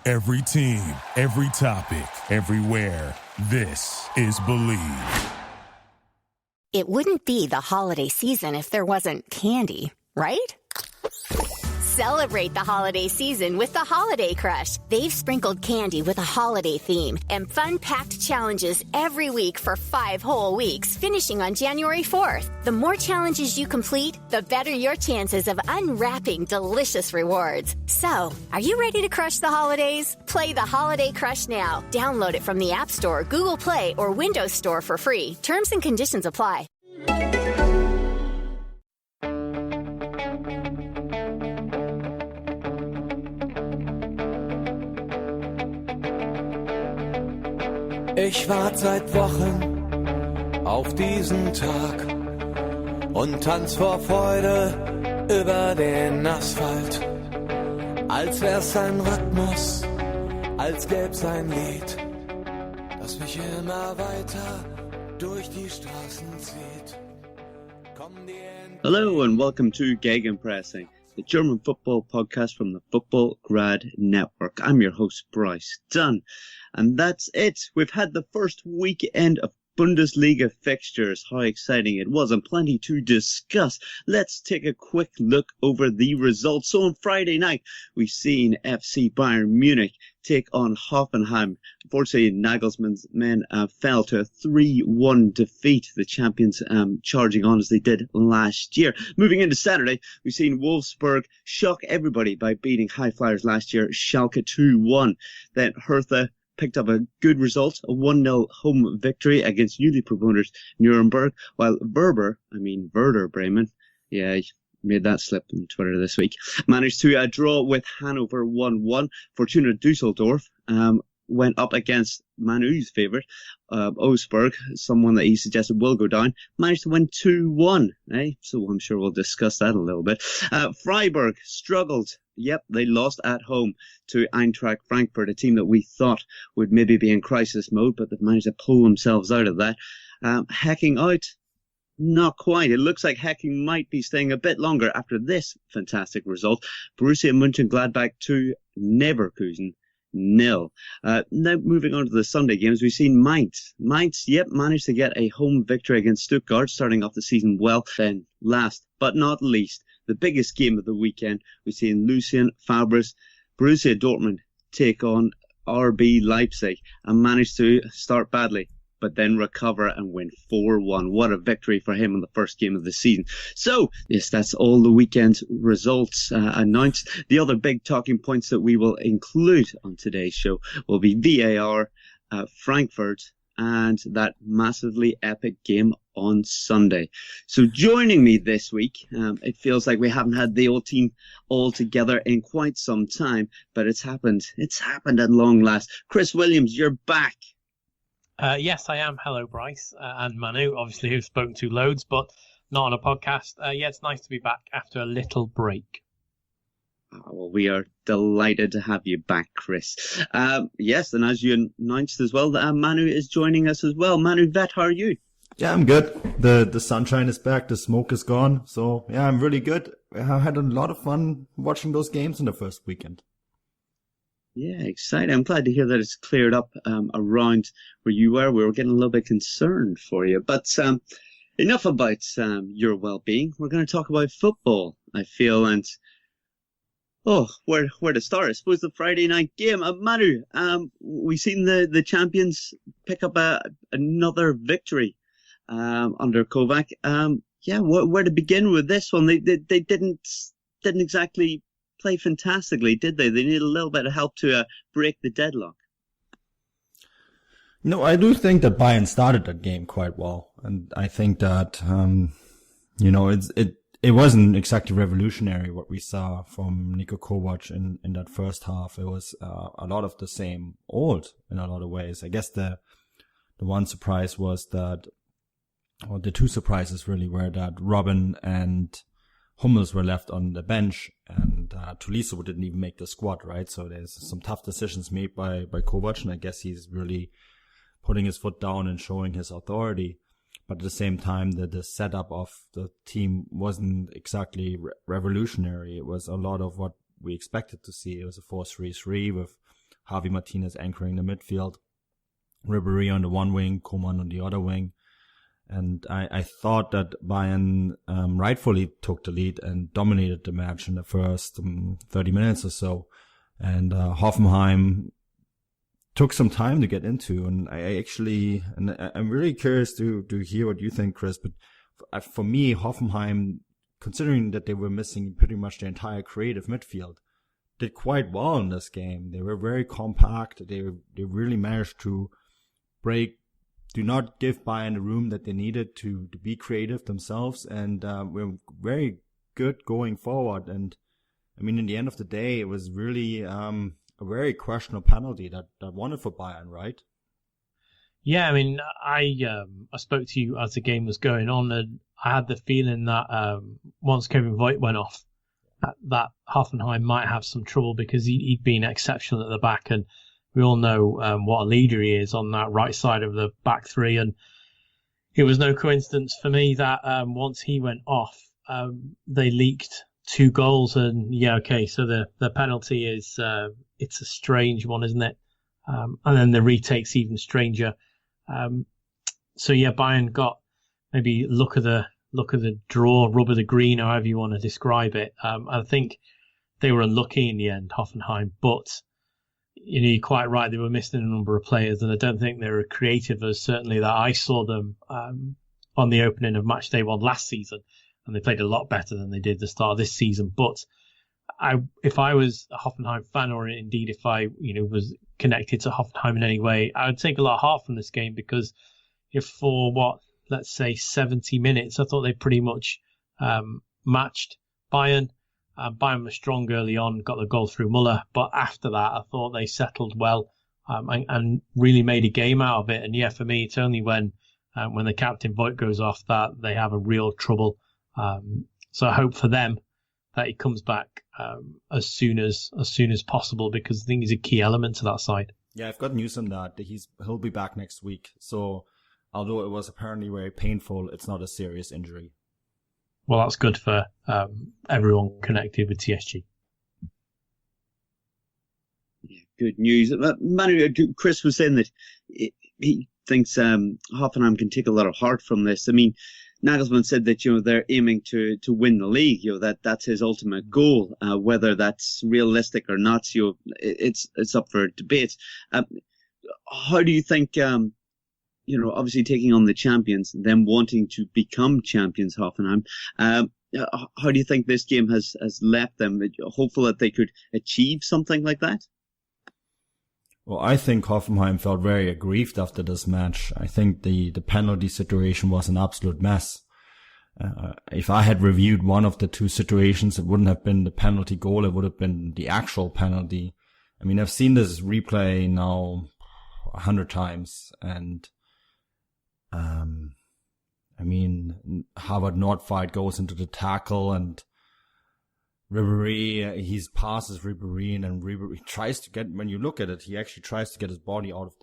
Every team, every topic, everywhere. This is Believe. It wouldn't be the holiday season if there wasn't candy, right? Celebrate the holiday season with the Holiday Crush. They've sprinkled candy with a holiday theme and fun-packed challenges every week for 5 whole weeks, finishing on January 4th. The more challenges you complete, the better your chances of unwrapping delicious rewards. So, are you ready to crush the holidays? Play the Holiday Crush now. Download it from the App Store, Google Play, or Windows Store for free. Terms and conditions apply. Ich warte seit Wochen auf diesen Tag und tanz vor Freude über den Asphalt. Als wär's ein Rhythmus, als gäb's ein Lied, das mich immer weiter durch die Straßen zieht. Hello and welcome to Gegenpressing, the German football podcast from the Football Grad Network. I'm your host, Bryce Dunn. And that's it. We've had the first weekend of Bundesliga fixtures. How exciting it was, and plenty to discuss. Let's take a quick look over the results. So on Friday night, we've seen FC Bayern Munich take on Hoffenheim. Unfortunately, Nagelsmann's men fell to a 3-1 defeat. The champions charging on as they did last year. Moving into Saturday, we've seen Wolfsburg shock everybody by beating high flyers last year, Schalke 2-1. Then Hertha picked up a good result, a 1-0 home victory against newly promoters Nuremberg, while Werder Bremen, made that slip on Twitter this week, managed to draw with Hanover 1-1. Fortuna Dusseldorf went up against Manuel's favourite, Wolfsburg, someone that he suggested will go down, managed to win 2-1. So I'm sure we'll discuss that a little bit. Freiburg struggled. Yep, they lost at home to Eintracht Frankfurt, a team that we thought would maybe be in crisis mode, but they've managed to pull themselves out of that. Hacking out, not quite. It looks like Hacking might be staying a bit longer after this fantastic result. Borussia Mönchengladbach 2, Leverkusen 0. Now moving on to the Sunday games, we've seen Mainz. Managed to get a home victory against Stuttgart, starting off the season well. Then last but not least, the biggest game of the weekend, we've seen Lucien Favre's Borussia Dortmund take on RB Leipzig and manage to start badly, but then recover and win 4-1. What a victory for him in the first game of the season. So, yes, that's all the weekend's results announced. The other big talking points that we will include on today's show will be VAR, Frankfurt, and that massively epic game on Sunday. So joining me this week, it feels like we haven't had the old team all together in quite some time, but it's happened. It's happened at long last. Chris Williams, you're back. Yes, I am. Hello, Bryce and Manu, obviously, who've spoken to loads, but not on a podcast. It's nice to be back after a little break. Well, we are delighted to have you back, Chris. Yes, and as you announced as well, Manu is joining us as well. Manu, Veth, how are you? Yeah, I'm good. The sunshine is back, the smoke is gone. So, yeah, I'm really good. I had a lot of fun watching those games in the first weekend. Yeah, exciting. I'm glad to hear that it's cleared up around where you were. We were getting a little bit concerned for you. But enough about your well-being. We're going to talk about football, I feel, and where to start? I suppose the Friday night game. Manu, we've seen the champions pick up another victory under Kovac. Where to begin with this one? They didn't exactly play fantastically, did they? They need a little bit of help to break the deadlock. No, I do think that Bayern started that game quite well, and I think that it wasn't exactly revolutionary what we saw from Niko Kovac in that first half. It was a lot of the same old in a lot of ways. I guess the one surprise was that, or the two surprises really were that Robin and Hummels were left on the bench, and Tolisso didn't even make the squad, right? So there's some tough decisions made by Kovac, and I guess he's really putting his foot down and showing his authority. But at the same time, the setup of the team wasn't exactly revolutionary. It was a lot of what we expected to see. It was a 4-3-3 with Javi Martinez anchoring the midfield, Ribéry on the one wing, Coman on the other wing. And I thought that Bayern rightfully took the lead and dominated the match in the first 30 minutes or so. And Hoffenheim took some time to get into. And I'm really curious to hear what you think, Chris. But for me, Hoffenheim, considering that they were missing pretty much their entire creative midfield, did quite well in this game. They were very compact. They really managed to do not give Bayern the room that they needed to be creative themselves, and were very good going forward. And I mean, in the end of the day, it was really a very questionable penalty that won it for Bayern, right? Yeah, I mean, I spoke to you as the game was going on, and I had the feeling that once Kevin Veth went off, that Hoffenheim might have some trouble, because he'd been exceptional at the back, and we all know what a leader he is on that right side of the back three. And it was no coincidence for me that once he went off, they leaked 2 goals. And yeah, okay, so the penalty is it's a strange one, isn't it? And then the retake's even stranger. So yeah, Bayern got maybe look of the draw, rub of the green, however you want to describe it. I think they were unlucky in the end, Hoffenheim, but you're quite right. They were missing a number of players, and I don't think they were creative as certainly that I saw them on the opening of matchday 1 last season, and they played a lot better than they did the start of this season. But if I was a Hoffenheim fan, or indeed if I was connected to Hoffenheim in any way, I would take a lot of heart from this game, because if for let's say 70 minutes, I thought they pretty much matched Bayern. Bayern was strong early on, got the goal through Muller, but after that, I thought they settled well and really made a game out of it. And yeah, for me, it's only when the captain Veth goes off that they have a real trouble. So I hope for them that he comes back as soon as possible, because I think he's a key element to that side. Yeah, I've got news on that. He'll be back next week. So although it was apparently very painful, it's not a serious injury. Well, that's good for everyone connected with TSG. Yeah, good news. Manuel, Chris was saying that he thinks Hoffenheim can take a lot of heart from this. I mean, Nagelsmann said that they're aiming to win the league. That's his ultimate goal. Whether that's realistic or not, it's up for debate. How do you think? Obviously taking on the champions, them wanting to become champions, Hoffenheim. How do you think this game has left them? Hopeful that they could achieve something like that? Well, I think Hoffenheim felt very aggrieved after this match. I think the penalty situation was an absolute mess. If I had reviewed one of the 2 situations, it wouldn't have been the penalty goal, it would have been the actual penalty. I mean, I've seen this replay now 100 times, and Harvard Nordfight goes into the tackle, and Ribéry, he passes Ribéry, and Ribéry tries to get, when you look at it, he actually tries to get his body out of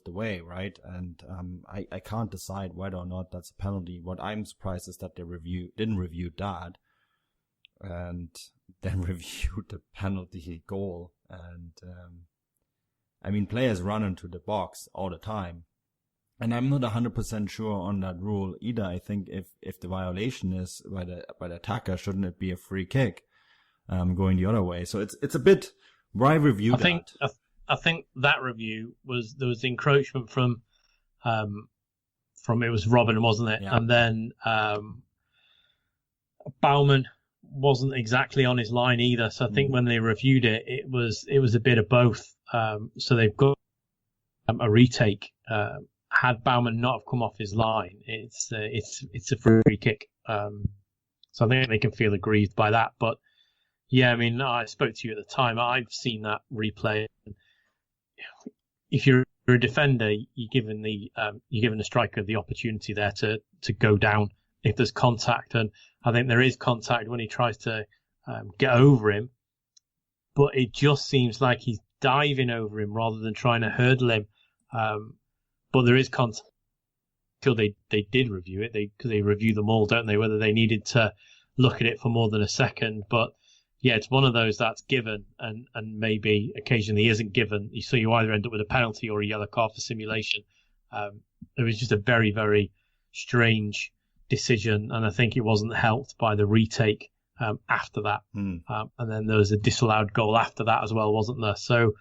the way, right? And I can't decide whether or not that's a penalty. What I'm surprised is that they didn't review that, and then reviewed the penalty goal. And players run into the box all the time. And I'm not 100% sure on that rule either. I think if the violation is by the attacker, shouldn't it be a free kick going the other way? So it's a bit. Why review that? I think that review there was encroachment from it was Robin, wasn't it? Yeah. And then Baumann wasn't exactly on his line either. So I think when they reviewed it, it was a bit of both. So they've got a retake. Had Baumann not have come off his line, it's a free kick. So I think they can feel aggrieved by that. But yeah, I spoke to you at the time. I've seen that replay. If you're a defender, you're given the striker the opportunity there to go down if there's contact, and I think there is contact when he tries to get over him. But it just seems like he's diving over him rather than trying to hurdle him. But there is contact. Until they did review it, because they review them all, don't they? Whether they needed to look at it for more than a second. But yeah, it's one of those that's given and maybe occasionally isn't given. So you either end up with a penalty or a yellow card for simulation. It was just a very, very strange decision, and I think it wasn't helped by the retake after that. And then there was a disallowed goal after that as well, wasn't there? So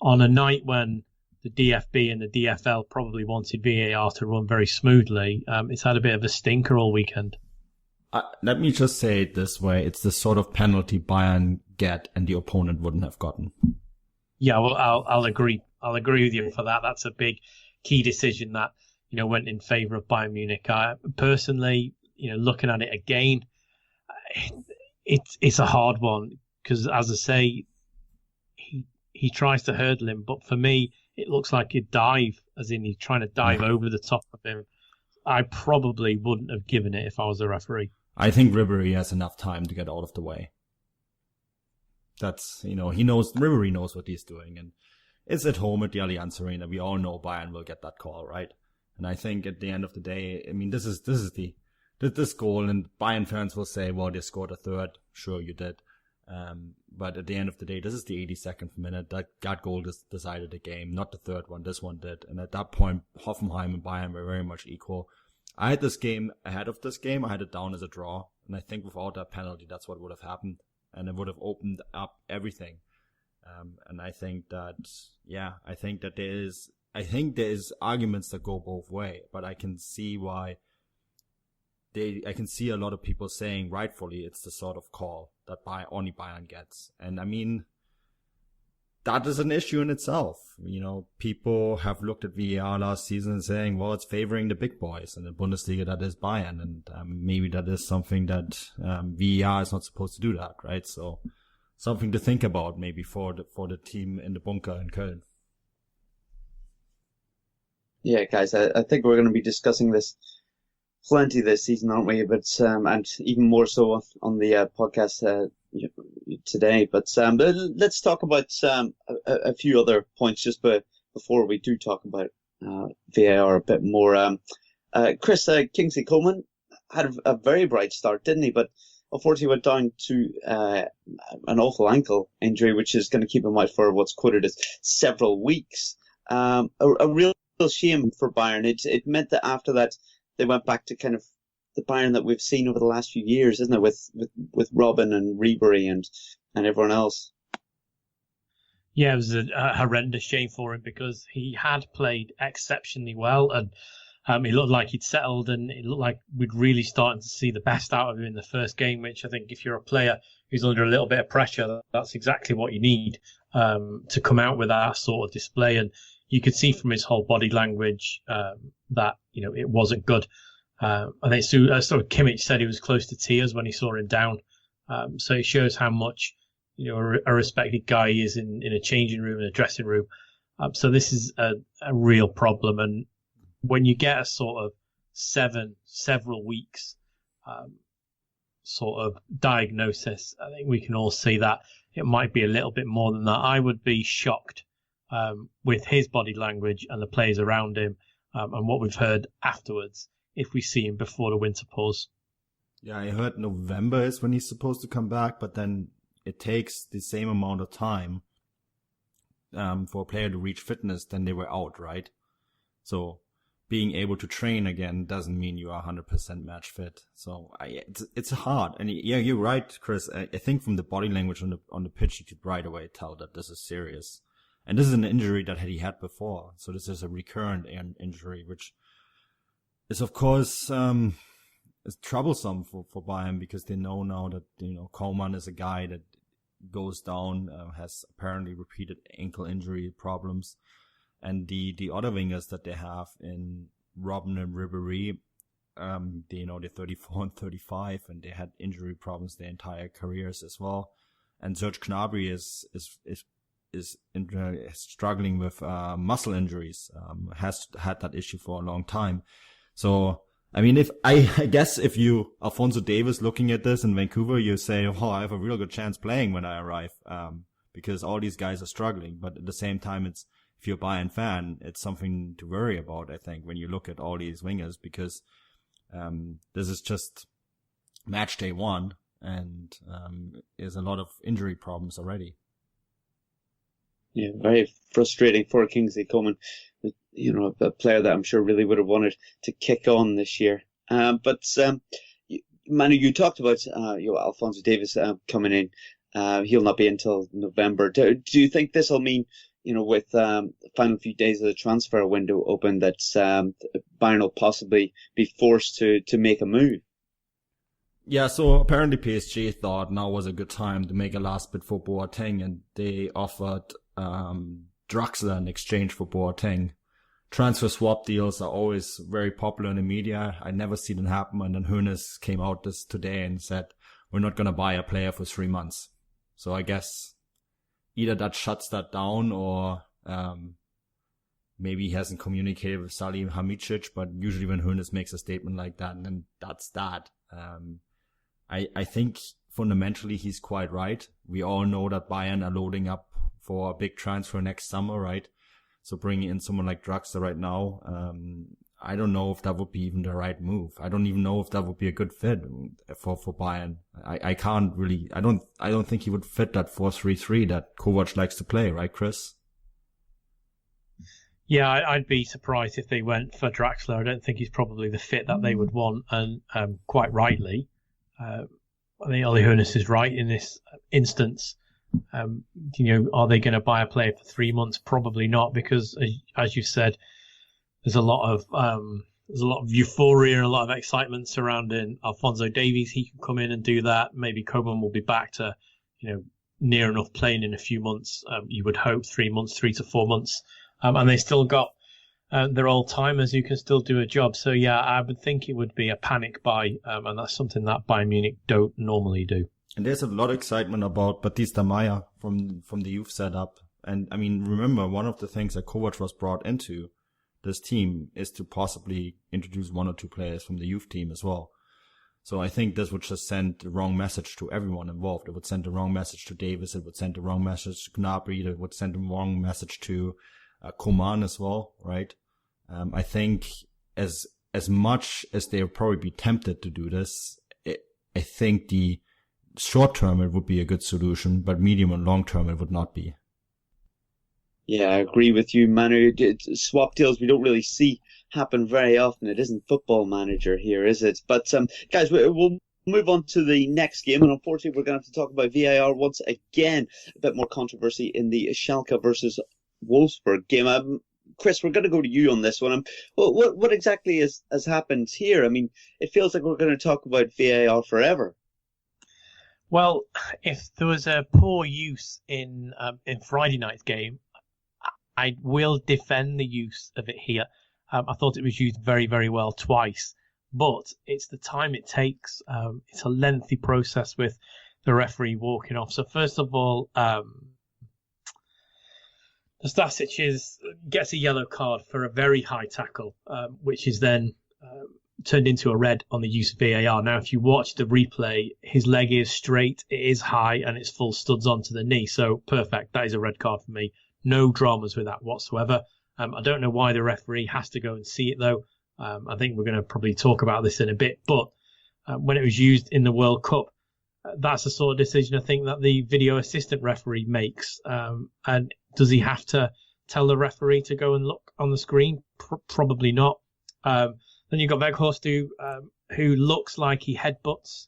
on a night when the DFB and the DFL probably wanted VAR to run very smoothly, it's had a bit of a stinker all weekend. Let me just say it this way. It's the sort of penalty Bayern get and the opponent wouldn't have gotten. Yeah, well, I'll agree. I'll agree with you for that. That's a big key decision that, went in favour of Bayern Munich. Personally, looking at it again, it's a hard one because, as I say, he tries to hurdle him, but for me, it looks like a dive, as in he's trying to dive over the top of him. I probably wouldn't have given it if I was a referee. I think Ribéry has enough time to get out of the way. That's, Ribéry knows what he's doing, and it's at home at the Allianz Arena. We all know Bayern will get that call, right? And I think at the end of the day, I mean, this is this goal, and Bayern fans will say, well, they scored a third. Sure, you did. But at the end of the day, this is the 82nd minute. That goal decided the game, not the third one. This one did. And at that point, Hoffenheim and Bayern were very much equal. I had this game ahead of this game. I had it down as a draw. And I think without that penalty, that's what would have happened. And it would have opened up everything. And I think that, there is arguments that go both ways. But I can see why I can see a lot of people saying rightfully it's the sort of call that only Bayern gets. And I mean, that is an issue in itself. People have looked at VAR last season and saying, well, it's favoring the big boys. And in Bundesliga, that is Bayern. And maybe that is something that VAR is not supposed to do that, right? So something to think about maybe for the team in the bunker in Köln. Yeah, guys, I think we're going to be discussing this plenty this season, aren't we? But and even more so on the podcast today. But let's talk about a few other points just before we do talk about VAR a bit more. Chris, Kingsley Coman had a very bright start, didn't he? But unfortunately went down to an awful ankle injury, which is going to keep him out for what's quoted as several weeks. A real shame for Bayern. It meant that after that, they went back to kind of the Bayern that we've seen over the last few years, isn't it? With Robben and Ribéry and everyone else. Yeah, it was a horrendous shame for him because he had played exceptionally well, and he looked like he'd settled, and it looked like we'd really started to see the best out of him in the first game, which I think if you're a player who's under a little bit of pressure, that's exactly what you need to come out with that sort of display. And you could see from his whole body language that it wasn't good. I think Kimmich said he was close to tears when he saw him down. So it shows how much a respected guy he is in a changing room, in a dressing room. So this is a real problem. And when you get a sort of several weeks sort of diagnosis, I think we can all see that it might be a little bit more than that. I would be shocked with his body language and the players around him and what we've heard afterwards if we see him before the winter pause. Yeah, I heard November is when he's supposed to come back, but then it takes the same amount of time for a player to reach fitness than they were out, right? So being able to train again doesn't mean you are 100% match fit. So it's hard. And yeah, you're right, Chris. I think from the body language on the pitch, you could right away tell that this is serious. And this is an injury that he had before. So this is a recurrent injury, which is, of course, is troublesome for Bayern because they know now that, Koeman is a guy that goes down, has apparently repeated ankle injury problems. And the other wingers that they have in Robben and Ribéry, they're 34 and 35, and they had injury problems their entire careers as well. And Serge Gnabry is struggling with muscle injuries, has had that issue for a long time. So, I mean, I guess if you, Alphonso Davies, looking at this in Vancouver, you say, oh, I have a real good chance playing when I arrive, because all these guys are struggling. But at the same time, if you're a Bayern fan, it's something to worry about, I think, when you look at all these wingers, because this is just match day one, and there's a lot of injury problems already. Yeah, very frustrating for Kingsley Coman. You know, a player that I'm sure really would have wanted to kick on this year. But Manu, you talked about Alphonso Davies coming in. He'll not be until November. Do you think this will mean, with the final few days of the transfer window open, that Bayern will possibly be forced to make a move? Yeah, so apparently PSG thought now was a good time to make a last bid for Boateng, and they offered Draxler in exchange for Boateng. Transfer swap deals are always very popular in the media. I never see them happen. And then Hoeneß came out today and said, we're not going to buy a player for 3 months. So I guess either that shuts that down, or maybe he hasn't communicated with Salih Hamicic. But usually when Hoeneß makes a statement like that, then that's that. I think fundamentally he's quite right. We all know that Bayern are loading up for a big transfer next summer, right? So bringing in someone like Draxler right now, I don't know if that would be even the right move. I don't even know if that would be a good fit for Bayern. I don't think he would fit that 4-3-3 that Kovac likes to play, right, Chris? Yeah, I'd be surprised if they went for Draxler. I don't think he's probably the fit that they would want, and quite rightly. I think Ole Hoeneß is right in this instance. Are they going to buy a player for 3 months? Probably not, because as you said, there's a lot of euphoria and a lot of excitement surrounding Alphonso Davies. He can come in and do that. Maybe Koeman will be back to, near enough playing in a few months. You would hope 3 months, 3 to 4 months, and they still got their old timers who can still do a job. So yeah, I would think it would be a panic buy, and that's something that Bayern Munich don't normally do. And there's a lot of excitement about Batista Maya from the youth setup. And I mean, remember, one of the things that Kovac was brought into this team is to possibly introduce 1 or 2 players from the youth team as well. So I think this would just send the wrong message to everyone involved. It would send the wrong message to Davis. It would send the wrong message to Gnabry. It would send the wrong message to Coman as well, right? I think as much as they'll probably be tempted to do this, I think the short term it would be a good solution, but medium and long term it would not be. Yeah, I agree with you, Manu. Swap deals we don't really see happen very often. It isn't Football Manager here, is it? But guys, we'll move on to the next game, and unfortunately we're going to have to talk about VAR once again. A bit more controversy in the Schalke versus Wolfsburg game. Chris, we're going to go to you on this one. What exactly has happened here? I mean, it feels like we're going to talk about VAR forever. Well, if there was a poor use in Friday night's game, I will defend the use of it here. I thought it was used very, very well twice, but it's the time it takes. It's a lengthy process with the referee walking off. So first of all, Stasic gets a yellow card for a very high tackle, which is then turned into a red on the use of VAR. Now, if you watch the replay, his leg is straight, it is high, and it's full studs onto the knee. So perfect. That is a red card for me. No dramas with that whatsoever. I don't know why the referee has to go and see it, though. I think we're going to probably talk about this in a bit. But when it was used in the World Cup, that's the sort of decision I think that the video assistant referee makes. And does he have to tell the referee to go and look on the screen? Probably not. Then you've got Weghorst who looks like he headbutts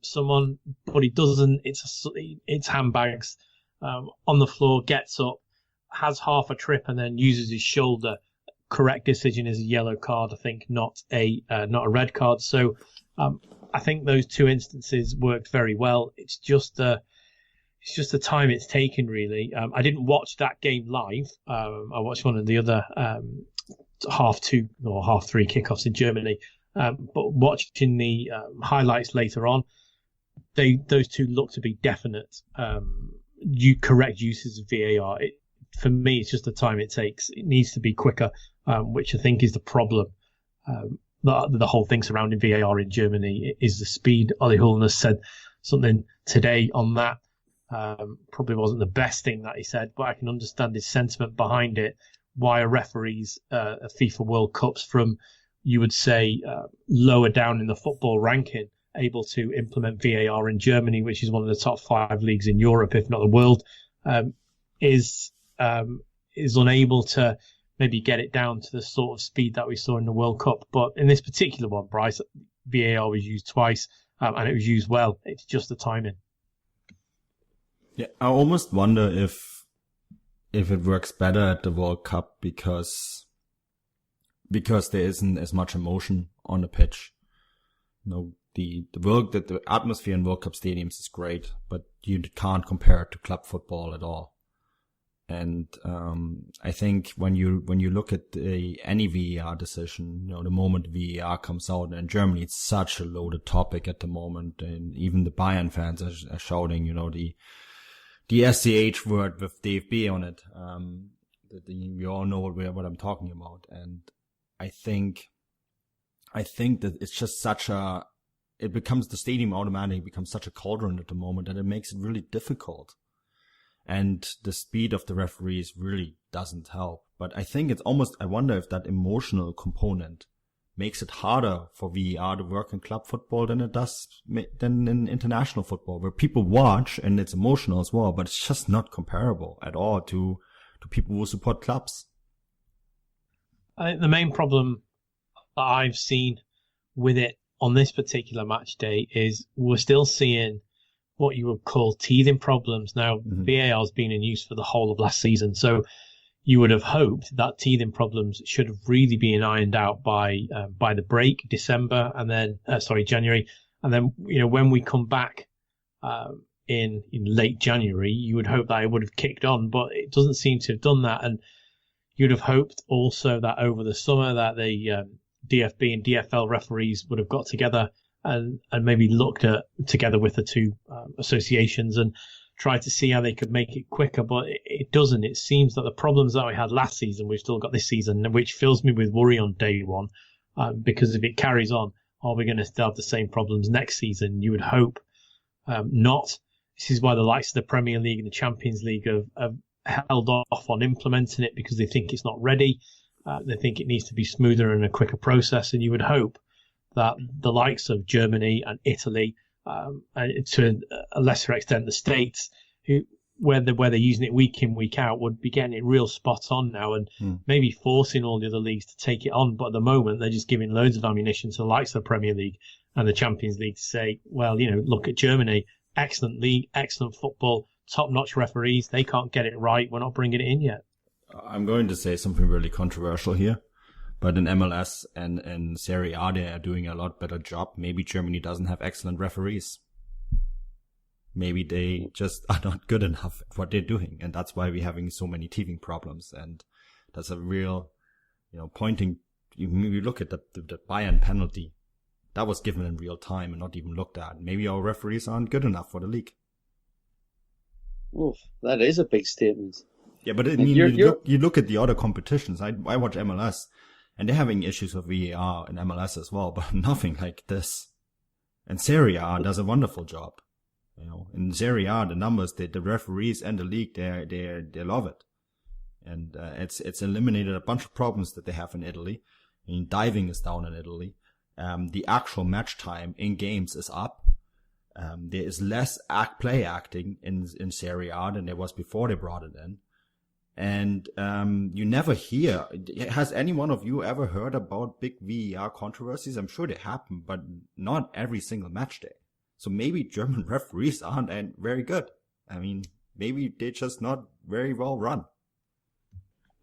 someone, but he doesn't. It's handbags on the floor, gets up, has half a trip, and then uses his shoulder. Correct decision is a yellow card, I think, not a red card. So I think those two instances worked very well. It's just the time it's taken, really. I didn't watch that game live. I watched one of the other half 2 or half 3 kickoffs in Germany. But watching the highlights later on, those two look to be definite correct uses of VAR. For me, it's just the time it takes. It needs to be quicker, which I think is the problem. The whole thing surrounding VAR in Germany is the speed. Ole Hoeneß said something today on that. Probably wasn't the best thing that he said, but I can understand his sentiment behind it. Why are referees at FIFA World Cups from, you would say, lower down in the football ranking able to implement VAR in Germany, which is one of the top 5 leagues in Europe, if not the world, is unable to maybe get it down to the sort of speed that we saw in the World Cup. But in this particular one, Bryce, VAR was used twice, and it was used well. It's just the timing. Yeah, I almost wonder if it works better at the World Cup because there isn't as much emotion on the pitch. The atmosphere in World Cup stadiums is great, but you can't compare it to club football at all. And I think when you look at any VAR decision, the moment VAR comes out, and in Germany it's such a loaded topic at the moment, and even the Bayern fans are shouting, the SCH word with DFB on it. We all know what I'm talking about, and I think that it's just the stadium automatically becomes such a cauldron at the moment that it makes it really difficult. And the speed of the referees really doesn't help. But I think I wonder if that emotional component makes it harder for VAR to work in club football than in international football, where people watch and it's emotional as well, but it's just not comparable at all to people who support clubs. I think the main problem that I've seen with it on this particular match day is we're still seeing what you would call teething problems. Now, VAR has been in use for the whole of last season, so you would have hoped that teething problems should have really been ironed out by the break, January, and then when we come back in late January, you would hope that it would have kicked on, but it doesn't seem to have done that. And you'd have hoped also that over the summer that the DFB and DFL referees would have got together and maybe looked at together with the two associations and tried to see how they could make it quicker, but it doesn't. It seems that the problems that we had last season, we've still got this season, which fills me with worry on day one, because if it carries on, are we going to still have the same problems next season? You would hope not. This is why the likes of the Premier League and the Champions League have held off on implementing it, because they think it's not ready. They think it needs to be smoother and a quicker process, and you would hope that the likes of Germany and Italy, and to a lesser extent the States, where they're using it week in, week out, would be getting it real spot on now, and maybe forcing all the other leagues to take it on. But at the moment, they're just giving loads of ammunition to the likes of the Premier League and the Champions League to say, well, look at Germany, excellent league, excellent football, top-notch referees. They can't get it right. We're not bringing it in yet. I'm going to say something really controversial here. But in MLS and Serie A, they are doing a lot better job. Maybe Germany doesn't have excellent referees. Maybe they just are not good enough at what they're doing. And that's why we're having so many teething problems. And that's a real, pointing. You look at the Bayern penalty. That was given in real time and not even looked at. Maybe our referees aren't good enough for the league. Oof, that is a big statement. Yeah, but you look at the other competitions. I watch MLS. And they're having issues with VAR and MLS as well, but nothing like this. And Serie A does a wonderful job. In Serie A, the numbers, the referees and the league, they love it. And it's eliminated a bunch of problems that they have in Italy. I mean, diving is down in Italy. The actual match time in games is up. There is less play acting in Serie A than there was before they brought it in. And you never hear. Has any one of you ever heard about big VAR controversies? I'm sure they happen, but not every single match day. So maybe German referees aren't very good. I mean, maybe they're just not very well run.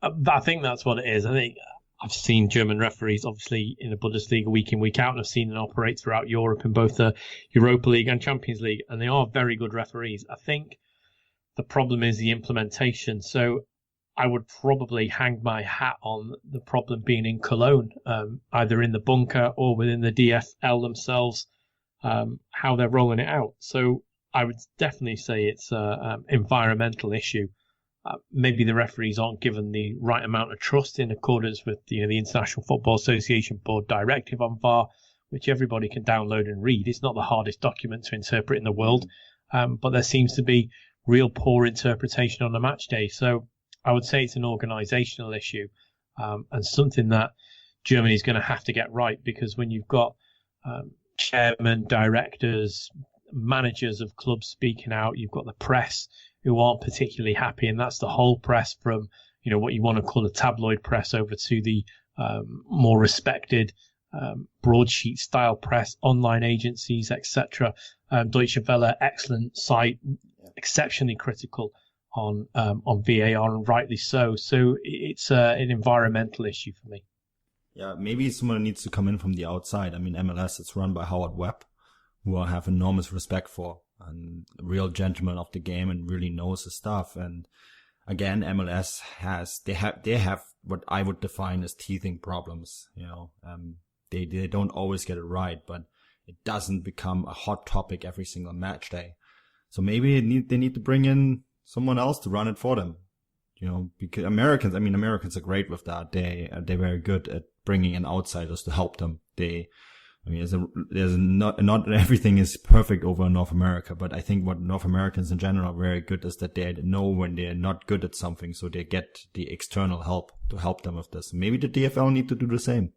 I think that's what it is. I think I've seen German referees, obviously, in the Bundesliga week in, week out, and I've seen them operate throughout Europe in both the Europa League and Champions League, and they are very good referees. I think the problem is the implementation. So I would probably hang my hat on the problem being in Cologne, either in the bunker or within the DFL themselves, how they're rolling it out. So I would definitely say it's an environmental issue. Maybe the referees aren't given the right amount of trust in accordance with the International Football Association Board directive on VAR, which everybody can download and read. It's not the hardest document to interpret in the world, but there seems to be real poor interpretation on the match day. So I would say it's an organisational issue, and something that Germany is going to have to get right, because when you've got chairman, directors, managers of clubs speaking out. You've got the press who aren't particularly happy, and that's the whole press from, what you want to call a tabloid press over to the more respected broadsheet style press, online agencies, etc. Deutsche Welle, excellent site, exceptionally critical on VAR, and rightly so. So it's an environmental issue for me. Yeah, maybe someone needs to come in from the outside. I mean, MLS, it's run by Howard Webb, who I have enormous respect for, and a real gentleman of the game and really knows his stuff. And again, MLS they have what I would define as teething problems. They don't always get it right, but it doesn't become a hot topic every single match day. So maybe they need to bring in someone else to run it for them. Because Americans are great with that. They're very good at bringing in outsiders to help them. There's not everything is perfect over in North America, but I think what North Americans in general are very good is that they know when they're not good at something, so they get the external help to help them with this. Maybe the DFL need to do the same.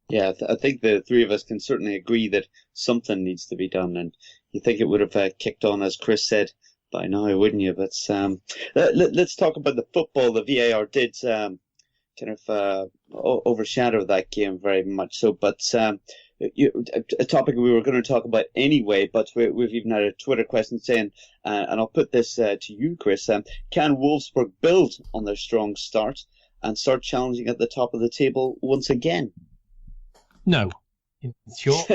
Yeah, I think the three of us can certainly agree that something needs to be done, and you think it would have kicked on, as Chris said, by now, wouldn't you? But let's talk about the football. The VAR did overshadow that game very much so. But a topic we were going to talk about anyway, but we've even had a Twitter question saying, and I'll put this to you, Chris, can Wolfsburg build on their strong start and start challenging at the top of the table once again? No, in short.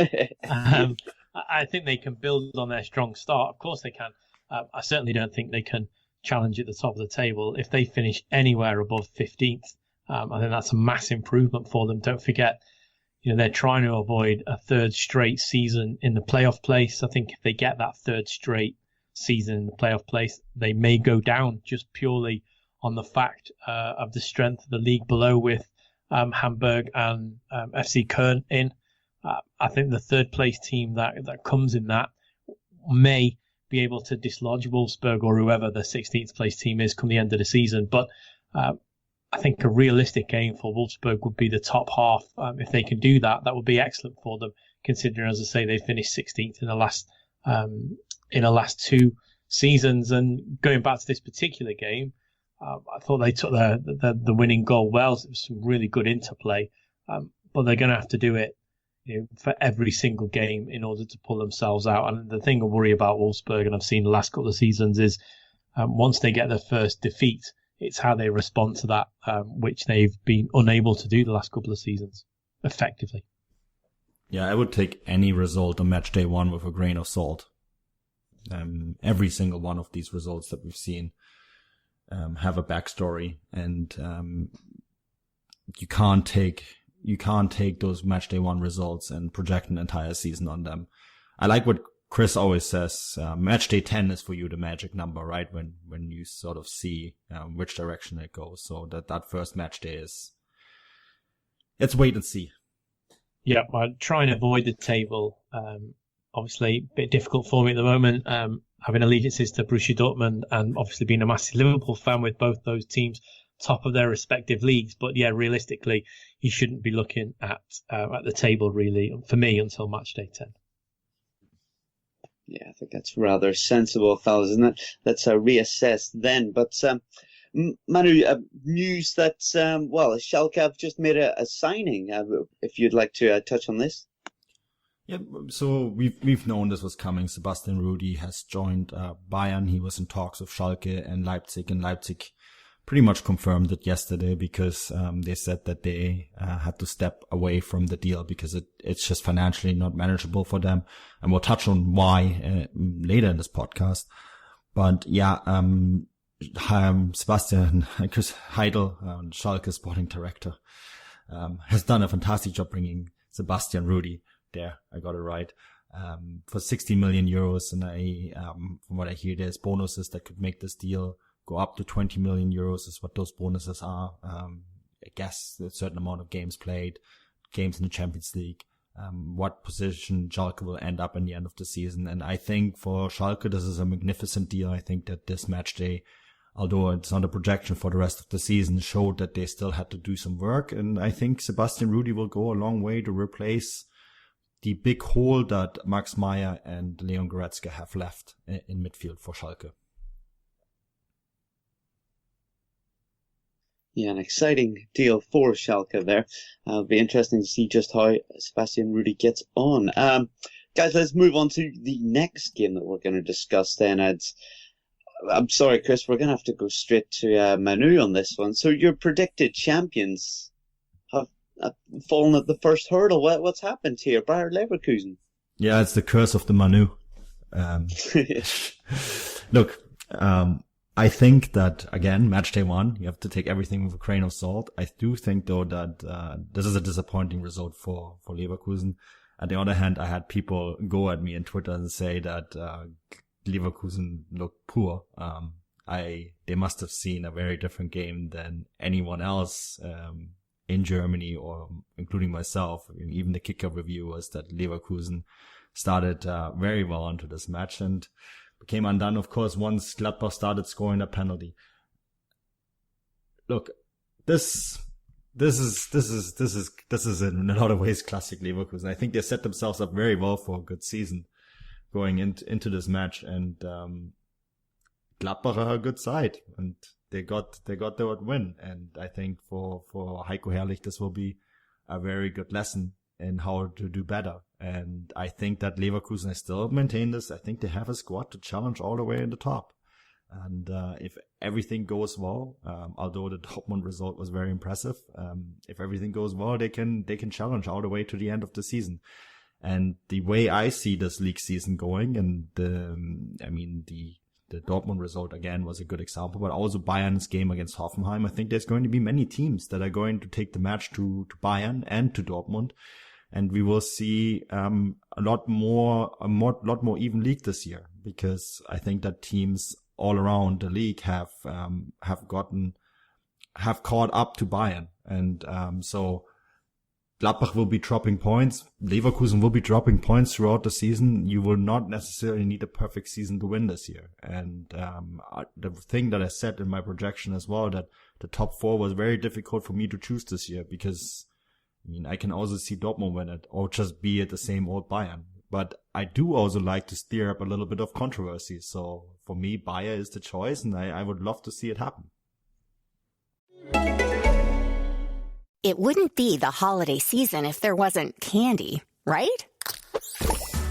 I think they can build on their strong start. Of course they can. I certainly don't think they can challenge at the top of the table. If they finish anywhere above 15th, I think that's a mass improvement for them. Don't forget, they're trying to avoid a third straight season in the playoff place. I think if they get that third straight season in the playoff place, they may go down just purely on the fact of the strength of the league below, with Hamburg and FC Köln in. I think the third place team that comes in that may be able to dislodge Wolfsburg or whoever the 16th place team is come the end of the season. But I think a realistic aim for Wolfsburg would be the top half. If they can do that, that would be excellent for them, considering, as I say, they finished 16th in the last two seasons. And going back to this particular game, I thought they took the winning goal well. It was some really good interplay, but they're going to have to do it for every single game in order to pull themselves out. And the thing I worry about Wolfsburg, and I've seen the last couple of seasons, is once they get their first defeat, it's how they respond to that, which they've been unable to do the last couple of seasons effectively. Yeah, I would take any result on match day 1 with a grain of salt. Every single one of these results that we've seen have a backstory, and you can't take those match day 1 results and project an entire season on them. I like what Chris always says, match day 10 is for you the magic number, right? When you sort of see which direction it goes. So that first match day it's wait and see. Yeah, I try and avoid the table. Obviously, a bit difficult for me at the moment, having allegiances to Borussia Dortmund and obviously being a massive Liverpool fan with both those teams top of their respective leagues. But yeah, realistically, you shouldn't be looking at the table really, for me, until match day 10. Yeah, I think that's rather sensible, fellas, isn't it? Let's reassess then. But Manu, news that Schalke have just made a signing. If you'd like to touch on this. Yeah, so we've known this was coming. Sebastian Rudy has joined Bayern. He was in talks with Schalke and Leipzig pretty much confirmed it yesterday, because they said that they had to step away from the deal because it's just financially not manageable for them. And we'll touch on why later in this podcast. But yeah, Sebastian Chris Heidel, Schalke sporting director, has done a fantastic job bringing Sebastian Rudy. There, I got it right. For 60 million euros, and from what I hear, there's bonuses that could make this deal go up to 20 million euros is what those bonuses are. I guess a certain amount of games played, games in the Champions League, what position Schalke will end up in the end of the season. And I think for Schalke, this is a magnificent deal. I think that this match day, although it's not a projection for the rest of the season, showed that they still had to do some work. And I think Sebastian Rudy will go a long way to replace the big hole that Max Meyer and Leon Goretzka have left in midfield for Schalke. Yeah, an exciting deal for Schalke there. It'll be interesting to see just how Sebastian Rudy gets on. Guys, let's move on to the next game that we're going to discuss then. I'm sorry, Chris, we're going to have to go straight to Manu on this one. So your predicted champions have fallen at the first hurdle. What's happened here? Bayer Leverkusen. Yeah, it's the curse of the Manu. Look, I think that, again, match day 1, you have to take everything with a grain of salt. I do think, though, that this is a disappointing result for Leverkusen. On the other hand, I had people go at me on Twitter and say that Leverkusen looked poor. They must have seen a very different game than anyone else in Germany, or including myself. Even the kicker review was that Leverkusen started very well into this match and became undone, of course, once Gladbach started scoring a penalty. Look, this is in a lot of ways classic Leverkusen. I think they set themselves up very well for a good season going into this match, and Gladbach are a good side, and they got their win. And I think for Heiko Herrlich, this will be a very good lesson in how to do better. And I think that Leverkusen has still maintained this. I think they have a squad to challenge all the way in the top. And if everything goes well, although the Dortmund result was very impressive, if everything goes well, they can challenge all the way to the end of the season. And the way I see this league season going, and the Dortmund result again was a good example, but also Bayern's game against Hoffenheim. I think there's going to be many teams that are going to take the match to Bayern and to Dortmund, and we will see a lot more even league this year, because I think that teams all around the league have caught up to Bayern, and so Gladbach will be dropping points. Leverkusen will be dropping points throughout the season. You will not necessarily need a perfect season to win this year. And the thing that I said in my projection as well, that the top 4 was very difficult for me to choose this year, because I can also see Dortmund win it, or just be at the same old Bayern. But I do also like to stir up a little bit of controversy. So for me, Bayern is the choice, and I would love to see it happen. It wouldn't be the holiday season if there wasn't candy, right?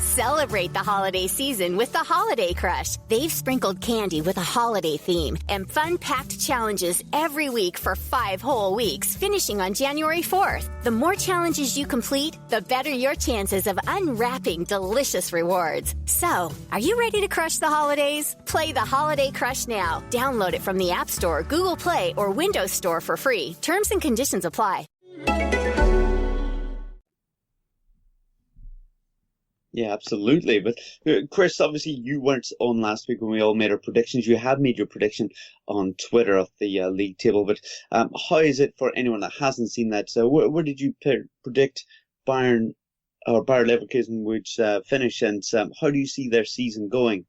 Celebrate the holiday season with the Holiday Crush. They've sprinkled candy with a holiday theme and fun-packed challenges every week for 5 whole weeks, finishing on January 4th. The more challenges you complete, the better your chances of unwrapping delicious rewards. So, are you ready to crush the holidays? Play the Holiday Crush now. Download it from the App Store, Google Play, or Windows Store for free. Terms and conditions apply. Yeah, absolutely. But Chris, obviously you weren't on last week when we all made our predictions. You had made your prediction on Twitter of the league table. But how is it for anyone that hasn't seen that? So where did you predict Bayern or Bayer Leverkusen would finish, and how do you see their season going?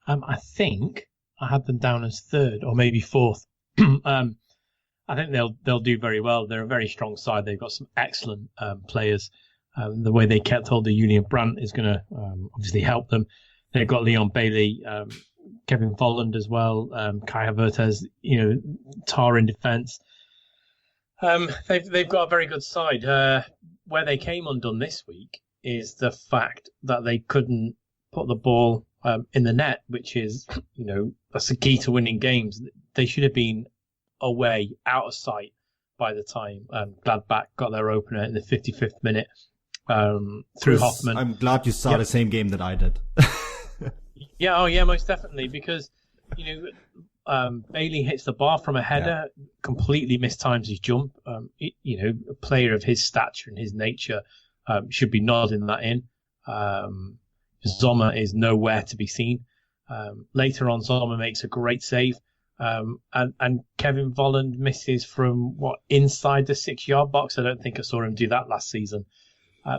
I think I had them down as 3rd or maybe 4th. I think they'll do very well. They're a very strong side. They've got some excellent players. The way they kept hold of Julian Brandt is going to obviously help them. They've got Leon Bailey, Kevin Volland as well, Kai Havertz, Tar in defence. They've got a very good side. Where they came undone this week is the fact that they couldn't put the ball in the net, which is, that's the key to winning games. They should have been away, out of sight by the time Gladbach got their opener in the 55th minute. Through Hoffman. I'm glad you saw the same game that I did. Yeah, most definitely, because Bailey hits the bar from a header, completely mistimes his jump. A player of his stature and his nature should be nodding that in. Sommer is nowhere to be seen. Later on, Sommer makes a great save. And Kevin Volland misses from inside the 6-yard box. I don't think I saw him do that last season.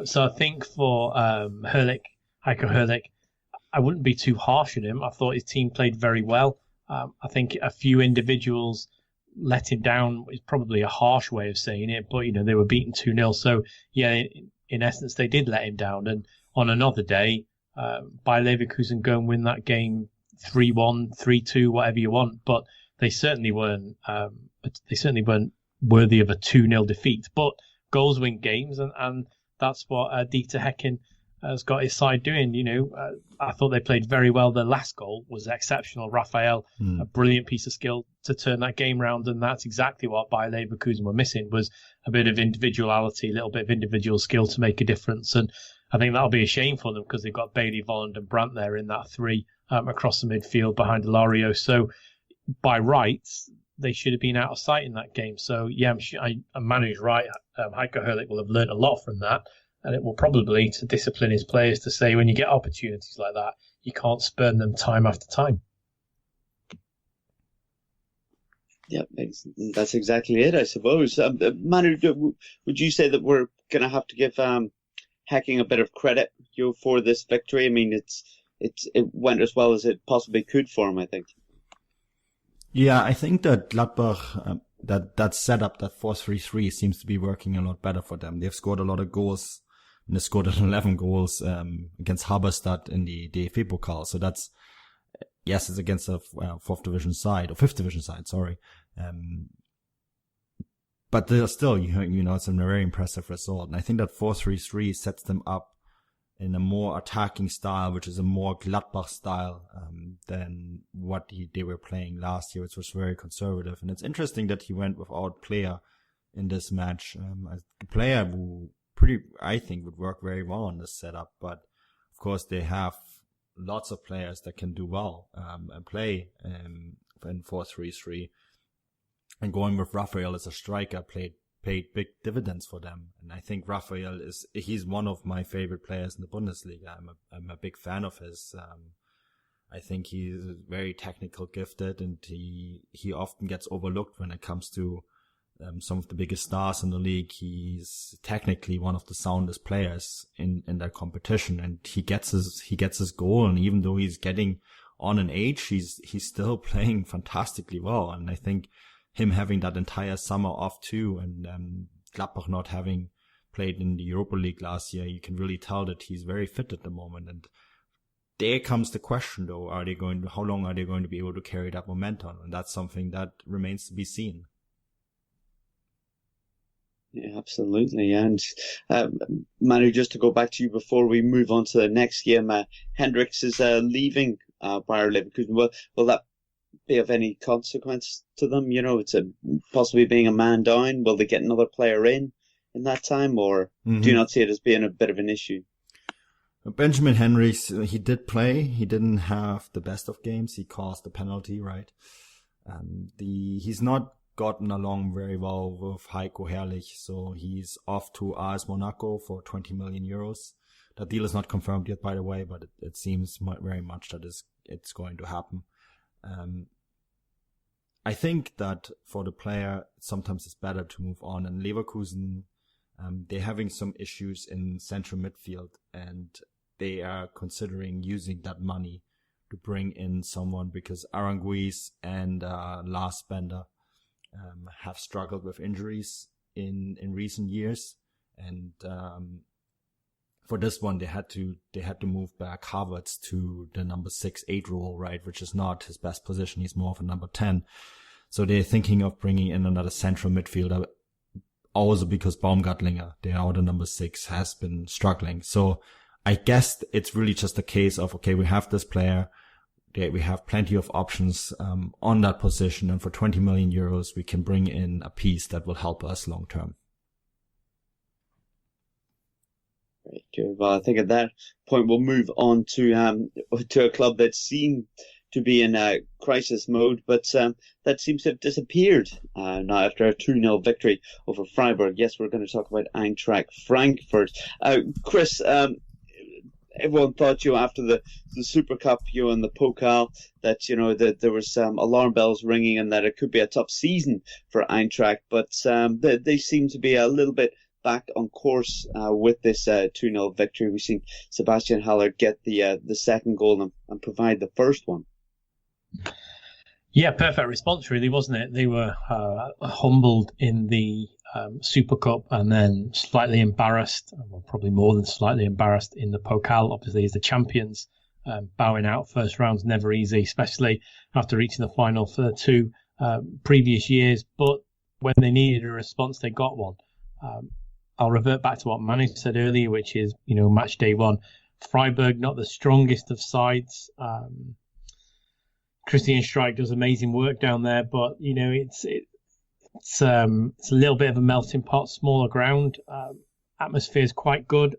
So I think for Heiko Herrlich, I wouldn't be too harsh on him. I thought his team played very well. I think a few individuals let him down is probably a harsh way of saying it, but they were beaten 2-0. So yeah, in essence, they did let him down. And on another day, Bayer Leverkusen go and win that game 3-1, 3-2, whatever you want. But they certainly weren't worthy of a 2-0 defeat. But goals win games, and that's what Dieter Hecking has got his side doing. I thought they played very well. The last goal was exceptional. Raphael, a brilliant piece of skill to turn that game round, and that's exactly what Bayer Leverkusen were missing, was a bit of individuality, a little bit of individual skill to make a difference. And I think that'll be a shame for them, because they've got Bailey, Volland and Brandt there in that three across the midfield behind Ilario. So by rights, they should have been out of sight in that game. So yeah, Manu's right. Heiko Herrlich will have learned a lot from that. And it will probably to discipline his players to say, when you get opportunities like that, you can't spurn them time after time. Yeah, that's exactly it, I suppose. Manu, would you say that we're going to have to give Hecking a bit of credit for this victory? I mean, it went as well as it possibly could for him, I think. Yeah, I think that Gladbach, that setup, that 4-3-3 seems to be working a lot better for them. They've scored a lot of goals. And they scored 11 goals against Halberstadt in the DFB Pokal. So that's, yes, it's against a fifth division side, sorry. But they're still, it's a very impressive result. And I think that 4-3-3 sets them up in a more attacking style, which is a more Gladbach style than what they were playing last year, which was very conservative. And it's interesting that he went without Player in this match. A player who I think would work very well on this setup, but of course they have lots of players that can do well and play in 4-3-3, and going with Raphael as a striker paid big dividends for them. And I think Raphael he's one of my favorite players in the Bundesliga. I'm a big fan of his. I think he's very technical gifted, and he often gets overlooked when it comes to some of the biggest stars in the league. He's technically one of the soundest players in that competition, and he gets his goal. And even though he's getting on in age, he's still playing fantastically well. And I think him having that entire summer off too, and Gladbach not having played in the Europa League last year, you can really tell that he's very fit at the moment. And there comes the question though, how long are they going to be able to carry that momentum? And that's something that remains to be seen. Yeah, absolutely. And Manu, just to go back to you before we move on to the next game, Hendricks is leaving Bayer Leverkusen. Will that be of any consequence to them? It's possibly being a man down. Will they get another player in that time, or do you not see it as being a bit of an issue? Benjamin Henrichs, he did play. He didn't have the best of games. He caused the penalty, right? He's not gotten along very well with Heiko Herrlich, so he's off to AS Monaco for 20 million euros. That deal is not confirmed yet, by the way, but it seems very much that it's going to happen. I think that for the player, sometimes it's better to move on. And Leverkusen, they're having some issues in central midfield, and they are considering using that money to bring in someone, because Aranguiz and Lars Bender have struggled with injuries in recent years, and for this one they had to move back Havertz to the number 6-8 role, right, which is not his best position. He's more of a number 10. So they're thinking of bringing in another central midfielder, also because Baumgartlinger, the number 6, has been struggling. So I guess it's really just a case of, okay, we have this player, we have plenty of options on that position, and for 20 million euros, we can bring in a piece that will help us long term. Very good. Well, I think at that point we'll move on to a club that seemed to be in crisis mode, but that seems to have disappeared now after a 2-0 victory over Freiburg. Yes, we're going to talk about Eintracht Frankfurt. Chris, everyone thought, after the Super Cup, and the Pokal, that, that there was alarm bells ringing and that it could be a tough season for Eintracht, but they seem to be a little bit back on course with this 2-0 victory. We've seen Sebastian Haller get the second goal and provide the first one. Yeah, perfect response, really, wasn't it? They were humbled in the Super Cup, and then slightly embarrassed, well, probably more than slightly embarrassed in the Pokal, obviously as the champions. Bowing out first round's never easy, especially after reaching the final for the two previous years. But when they needed a response, they got one. I'll revert back to what Manu said earlier, which is, match day one. Freiburg, not the strongest of sides. Christian Streich does amazing work down there, but it's a little bit of a melting pot, smaller ground. Atmosphere is quite good.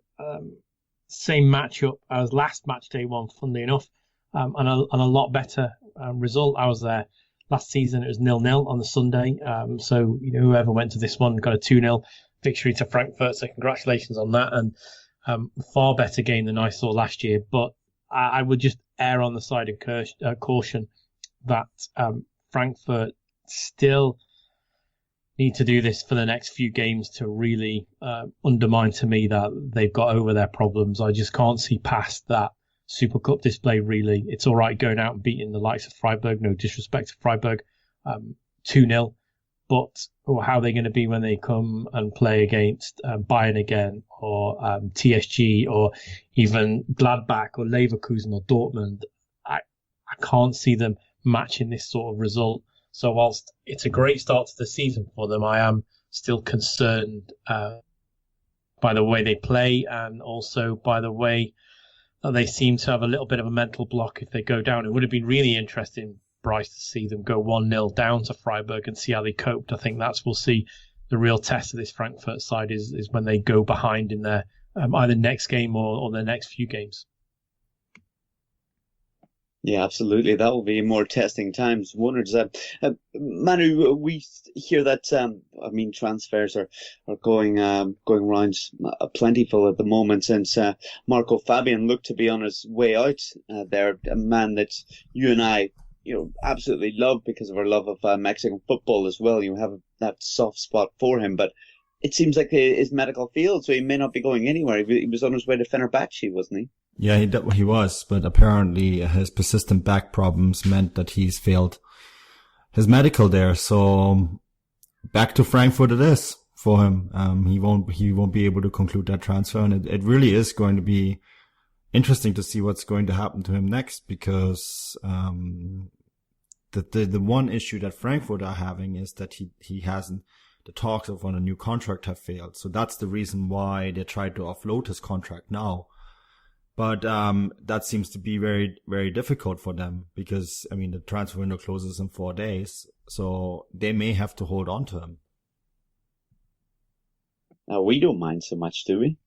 Same matchup as last match day one, funnily enough, and a lot better result. I was there last season. It was 0-0 on the Sunday. So whoever went to this one got a 2-0 victory to Frankfurt. So congratulations on that, and far better game than I saw last year. But I would just err on the side of caution that Frankfurt still need to do this for the next few games to really undermine to me that they've got over their problems. I just can't see past that Super Cup display, really. It's all right going out and beating the likes of Freiburg, no disrespect to Freiburg, 2-0. But how are they going to be when they come and play against Bayern again, or TSG, or even Gladbach, or Leverkusen, or Dortmund? I can't see them matching this sort of result. So whilst it's a great start to the season for them, I am still concerned by the way they play, and also by the way that they seem to have a little bit of a mental block if they go down. It would have been really interesting, Bryce, to see them go 1-0 down to Freiburg and see how they coped. I think we'll see the real test of this Frankfurt side is when they go behind in their either next game or their next few games. Yeah, absolutely. That will be more testing times. Wonders, Manu, we hear that transfers are going around plentiful at the moment, since Marco Fabian looked to be on his way out. There, a man that you and I, absolutely love because of our love of Mexican football as well. You have that soft spot for him, but it seems like his medical field, so he may not be going anywhere. He was on his way to Fenerbahce, wasn't he? Yeah, he was, but apparently his persistent back problems meant that he's failed his medical there. So back to Frankfurt it is for him. He won't be able to conclude that transfer, and it really is going to be interesting to see what's going to happen to him next, because the one issue that Frankfurt are having is that he hasn't. The talks of on a new contract have failed, so that's the reason why they tried to offload his contract now. But that seems to be very, very difficult for them, because the transfer window closes in 4 days, so they may have to hold on to him. We don't mind so much, do we?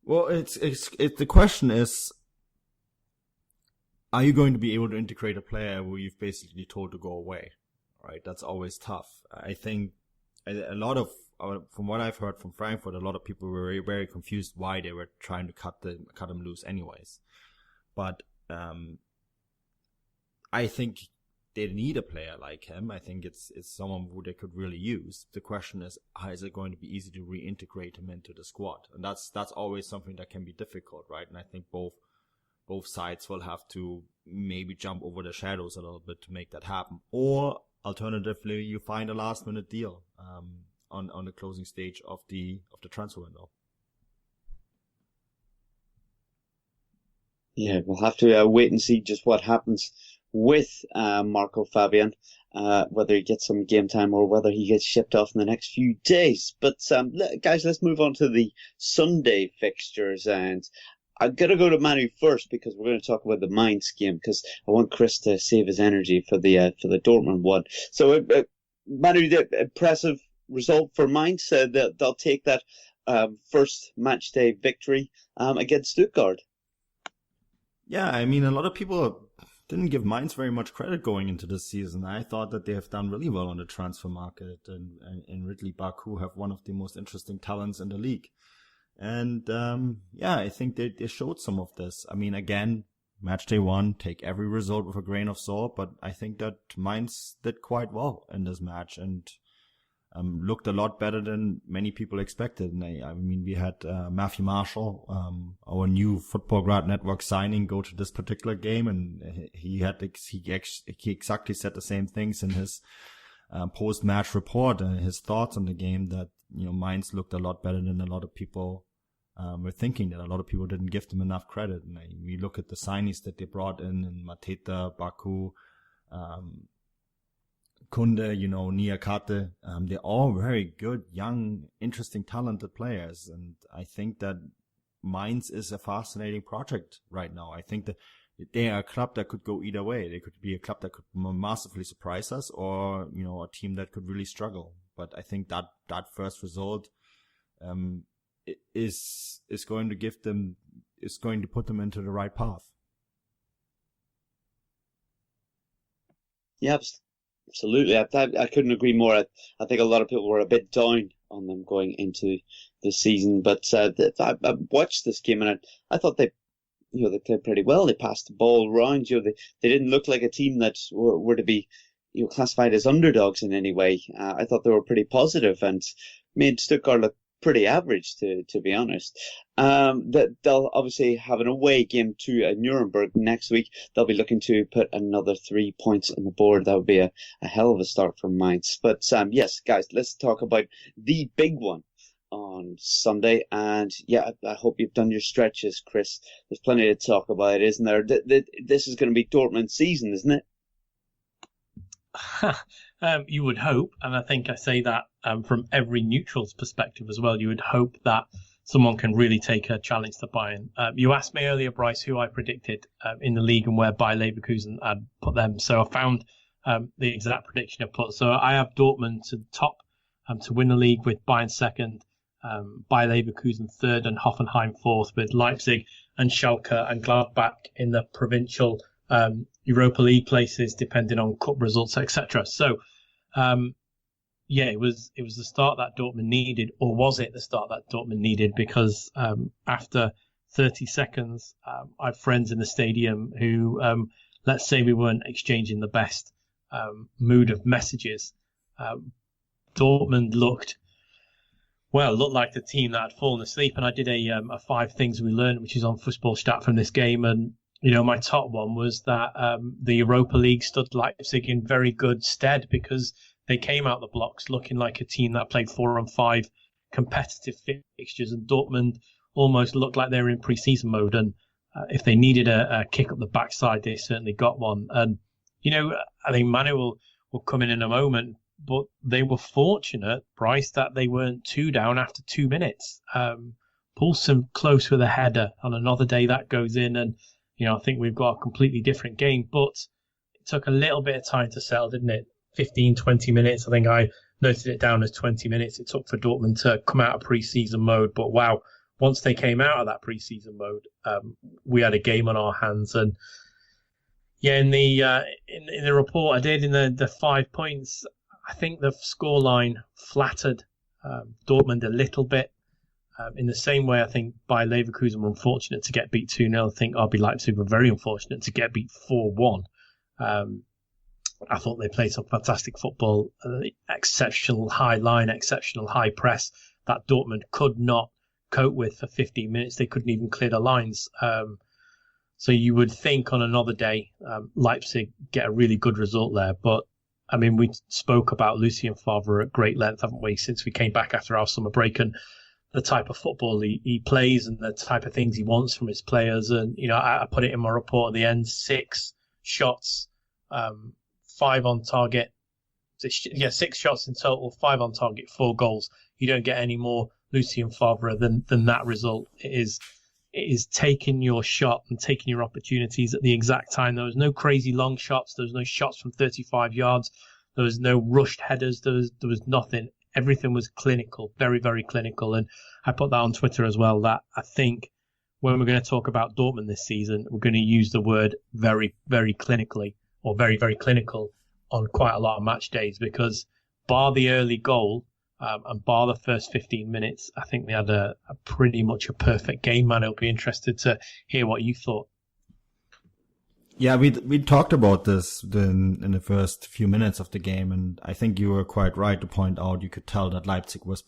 Well, it's the question is, are you going to be able to integrate a player who you've basically told to go away? Right, that's always tough. I think a lot of, from what I've heard from Frankfurt, a lot of people were very, very confused why they were trying to cut him loose anyways. But I think they need a player like him. I think it's someone who they could really use. The question is, how is it going to be easy to reintegrate him into the squad? And that's always something that can be difficult, right? And I think both sides will have to maybe jump over the shadows a little bit to make that happen. Or alternatively, you find a last minute deal on the closing stage of the transfer window. Yeah, we'll have to wait and see just what happens with Marco Fabian, whether he gets some game time or whether he gets shipped off in the next few days. But guys, let's move on to the Sunday fixtures, and I'm going to go to Manu first because we're going to talk about the Mainz game, because I want Chris to save his energy for the Dortmund one. So, Manu, the impressive result for Mainz. They'll take that first match day victory against Stuttgart. Yeah, a lot of people didn't give Mainz very much credit going into this season. I thought that they have done really well on the transfer market, and Ridley Baku have one of the most interesting talents in the league. And I think they showed some of this. Again, match day one, take every result with a grain of salt, but I think that Mainz did quite well in this match and looked a lot better than many people expected. And we had Matthew Marshall, our new Football Grad Network signing, go to this particular game, and he exactly said the same things in his post-match report, his thoughts on the game, that, Mainz looked a lot better than a lot of people were thinking, that a lot of people didn't give them enough credit. And we look at the signings that they brought in Mateta, Baku, Kunde, Niakate, they're all very good, young, interesting, talented players. And I think that Mainz is a fascinating project right now. I think that they are a club that could go either way. They could be a club that could massively surprise us, or, a team that could really struggle. But I think that first result, is going to put them into the right path. Yeah, absolutely. I couldn't agree more. I think a lot of people were a bit down on them going into the season, but I watched this game and I thought they played pretty well. They passed the ball around. They didn't look like a team that were to be classified as underdogs in any way. I thought they were pretty positive and made Stuttgart look pretty average, to be honest. That they'll obviously have an away game to Nuremberg next week. They'll be looking to put another 3 points on the board. That would be a hell of a start for Mainz. But yes, guys, let's talk about the big one on Sunday. And yeah, I hope you've done your stretches, Chris. There's plenty to talk about, isn't there? This is going to be Dortmund's season, isn't it? You would hope, and I think I say that from every neutral's perspective as well. You would hope that someone can really take a challenge to Bayern. You asked me earlier, Bryce, who I predicted in the league and where Bayer Leverkusen I'd put them. So I found the exact prediction I put. So I have Dortmund to top to win the league, with Bayern second, Bayer Leverkusen third, and Hoffenheim fourth, with Leipzig and Schalke and Gladbach in the provincial Europa League places, depending on cup results, etc. So, it was the start that Dortmund needed, or was it the start that Dortmund needed? Because after 30 seconds, I have friends in the stadium who, let's say, we weren't exchanging the best mood of messages. Dortmund looked like the team that had fallen asleep, and I did a 5 things we learned, which is on Fußballstat from this game, and my top one was that the Europa League stood Leipzig in very good stead, because they came out the blocks looking like a team that played 4-on-5 competitive fixtures, and Dortmund almost looked like they were in pre-season mode. And if they needed a kick up the backside, they certainly got one. And, I think Manuel will come in a moment, but they were fortunate, Bryce, that they weren't 2 down after 2 minutes. Poulsen close with a header. On another day that goes in, and I think we've got a completely different game, but it took a little bit of time to settle, didn't it? 15, 20 minutes. I think I noted it down as 20 minutes it took for Dortmund to come out of pre-season mode. But wow, once they came out of that pre-season mode, we had a game on our hands. And yeah, in the report I did, in the 5 points, I think the scoreline flattered Dortmund a little bit. In the same way, I think Bayer Leverkusen were unfortunate to get beat 2-0. I think RB Leipzig were very unfortunate to get beat 4-1. I thought they played some fantastic football, exceptional high line, exceptional high press that Dortmund could not cope with for 15 minutes. They couldn't even clear the lines. So you would think on another day, Leipzig get a really good result there. But I mean, we spoke about Lucien Favre at great length, haven't we, since we came back after our summer break, and the type of football he plays and the type of things he wants from his players. And, I put it in my report at the end, 6 shots, 5 on target. 6 shots in total, 5 on target, 4 goals. You don't get any more Lucien Favre than that result. It is taking your shot and taking your opportunities at the exact time. There was no crazy long shots. There was no shots from 35 yards. There was no rushed headers. There was nothing. Everything was clinical, very, very clinical. And I put that on Twitter as well, that I think when we're going to talk about Dortmund this season, we're going to use the word very, very clinically, or very, very clinical on quite a lot of match days, because bar the early goal and bar the first 15 minutes, I think they had a pretty much a perfect game. Man, I'll be interested to hear what you thought. Yeah, we talked about this in the first few minutes of the game, and I think you were quite right to point out, you could tell that Leipzig has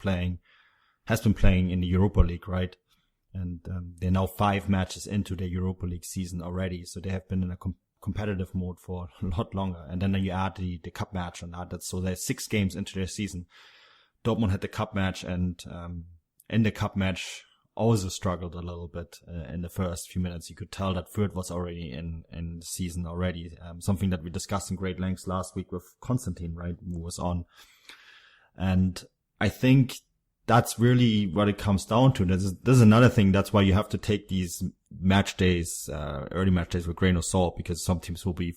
been playing in the Europa League, right? And they're now 5 matches into their Europa League season already, so they have been in a competitive mode for a lot longer. And then you add the cup match on that. So they're 6 games into their season. Dortmund had the cup match, and in the cup match also struggled a little bit in the first few minutes. You could tell that Veth was already in the season already. Something that we discussed in great lengths last week with Konstantin, right, who was on. And I think that's really what it comes down to. This is another thing. That's why you have to take these match days, early match days with a grain of salt, because some teams will be,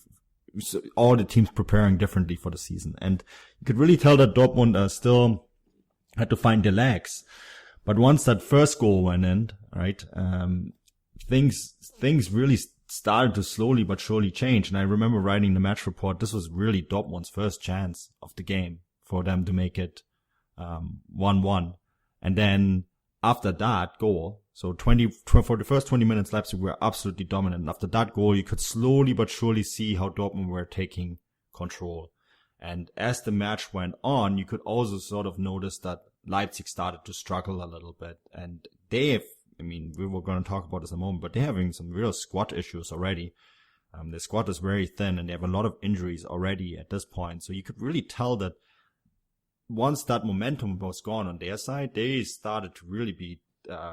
all the teams preparing differently for the season. And you could really tell that Dortmund still had to find their legs. But once that first goal went in, right, things really started to slowly but surely change. And I remember writing the match report. This was really Dortmund's first chance of the game for them to make it 1-1. And then after that goal, so for the first 20 minutes, Leipzig were absolutely dominant. And after that goal, you could slowly but surely see how Dortmund were taking control. And as the match went on, you could also sort of notice that Leipzig started to struggle a little bit. And we were going to talk about this in a moment, but they're having some real squad issues already. The squad is very thin, and they have a lot of injuries already at this point. So you could really tell that once that momentum was gone on their side, they started to really be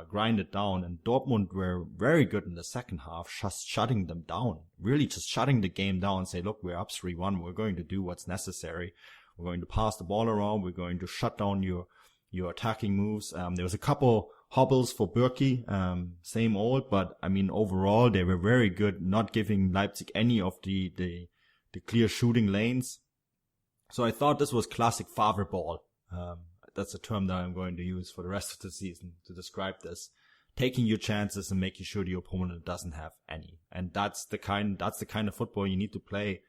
grinded down, and Dortmund were very good in the second half, just shutting them down, really just shutting the game down and say, look, we're up 3-1, we're going to do what's necessary. We're going to pass the ball around, we're going to shut down your attacking moves. There was a couple hobbles for Berkey, same old, but I mean, overall, they were very good, not giving Leipzig any of the clear shooting lanes. So I thought this was classic Favre ball. That's a term that I'm going to use for the rest of the season to describe this. Taking your chances and making sure the opponent doesn't have any. And that's the kind of football you need to play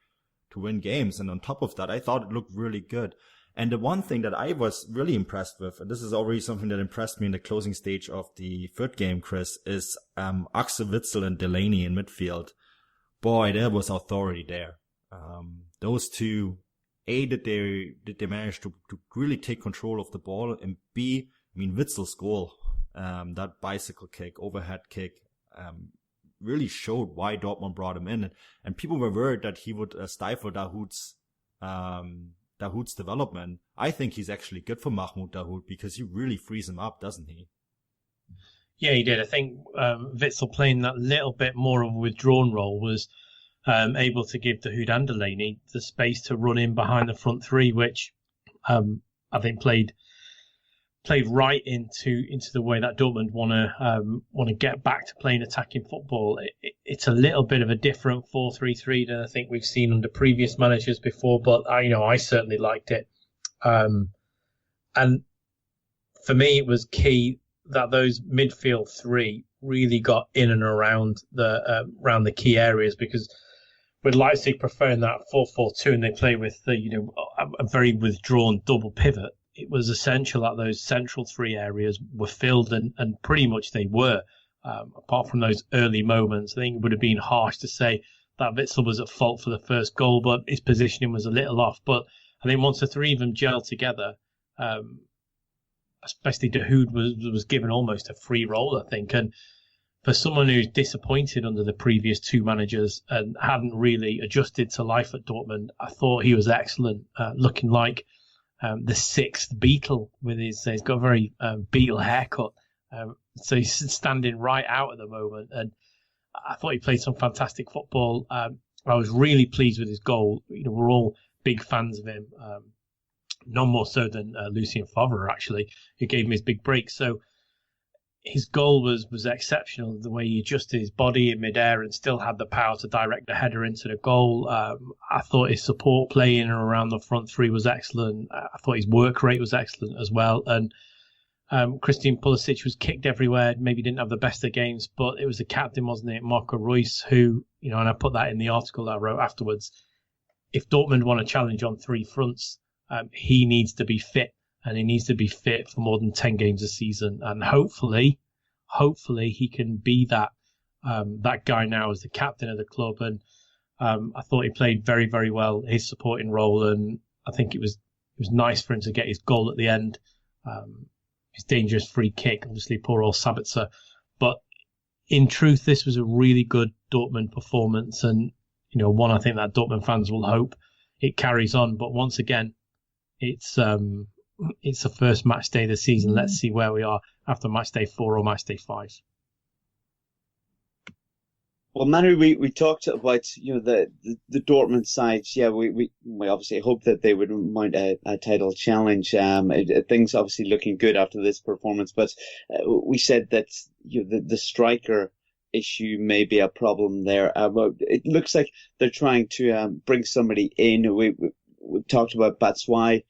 to win games. And on top of that, I thought it looked really good. And the one thing that I was really impressed with, and this is already something that impressed me in the closing stage of the third game, Chris, is Axel Witsel and Delaney in midfield. Boy, there was authority there. Those two, A, did they manage to really take control of the ball, and B, I mean, Witzel's goal, that bicycle kick, overhead kick, really showed why Dortmund brought him in. And people were worried that he would stifle Dahoud's development. I think he's actually good for Mahmoud Dahoud, because he really frees him up, doesn't he? Yeah, he did. I think Witsel playing that little bit more of a withdrawn role was able to give Dahoud and Delaney the space to run in behind the front three, which I think played right into the way that Dortmund want to get back to playing attacking football. It's a little bit of a different 4-3-3 than I think we've seen under previous managers before, but I certainly liked it. And for me, it was key that those midfield three really got in and around the key areas, because with Leipzig preferring that 4-4-2 and they play with a very withdrawn double pivot, it was essential that those central three areas were filled, and pretty much they were. Apart from those early moments, I think it would have been harsh to say that Witsel was at fault for the first goal, but his positioning was a little off. But I think once the three of them gelled together, especially Dahoud was given almost a free role, I think. And for someone who's disappointed under the previous two managers and hadn't really adjusted to life at Dortmund, I thought he was excellent, looking like the sixth Beatle with he's got a very Beatle haircut. So he's standing right out at the moment. And I thought he played some fantastic football. I was really pleased with his goal. We're all big fans of him. None more so than Lucien Favre, actually, who gave him his big break. So his goal was exceptional, the way he adjusted his body in midair and still had the power to direct the header into the goal. I thought his support play in and around the front three was excellent. I thought his work rate was excellent as well. And Christian Pulisic was kicked everywhere, maybe didn't have the best of games, but it was the captain, wasn't it, Marco Reus, who, and I put that in the article that I wrote afterwards, if Dortmund want to challenge on three fronts, he needs to be fit. And he needs to be fit for more than 10 games a season. And hopefully he can be that guy now as the captain of the club. And I thought he played very, very well his supporting role. And I think it was nice for him to get his goal at the end. His dangerous free kick, obviously poor old Sabitzer. But in truth, this was a really good Dortmund performance. And, one I think that Dortmund fans will hope it carries on. But once again, it's the first match day of the season. Let's see where we are after match day 4 or match day 5. Well, Manu, we talked about the Dortmund side. Yeah, we obviously hope that they would mount a title challenge. Things obviously looking good after this performance, but we said that the striker issue may be a problem there. It looks like they're trying to bring somebody in. We've talked about Batshuayi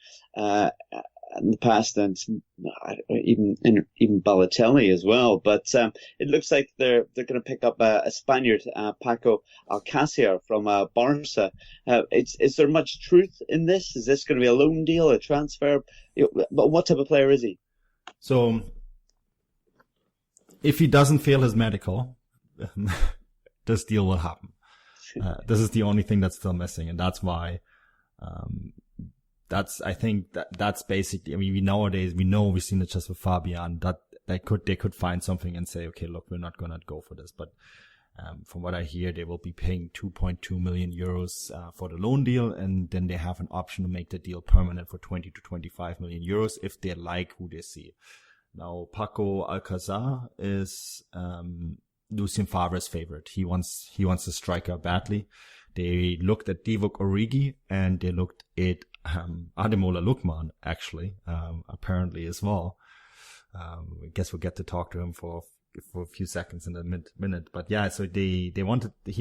in the past, and even Balotelli as well. But it looks like they're going to pick up a Spaniard, Paco Alcácer from Barca. Is there much truth in this? Is this going to be a loan deal, a transfer? But what type of player is he? So, if he doesn't fail his medical, this deal will happen. This is the only thing that's still missing, and that's why. I think that's basically, I mean, we've seen it just with Fabian, that they could find something and say, okay, look, we're not going to go for this. But, from what I hear, they will be paying 2.2 million euros, for the loan deal. And then they have an option to make the deal permanent for 20 to 25 million euros if they like who they see. Now, Paco Alcácer is, Lucien Favre's favorite. He wants a striker badly. They looked at Divock Origi and they looked at Ademola Lookman, actually, apparently as well. I guess we'll get to talk to him for a few seconds in a minute. But yeah, so he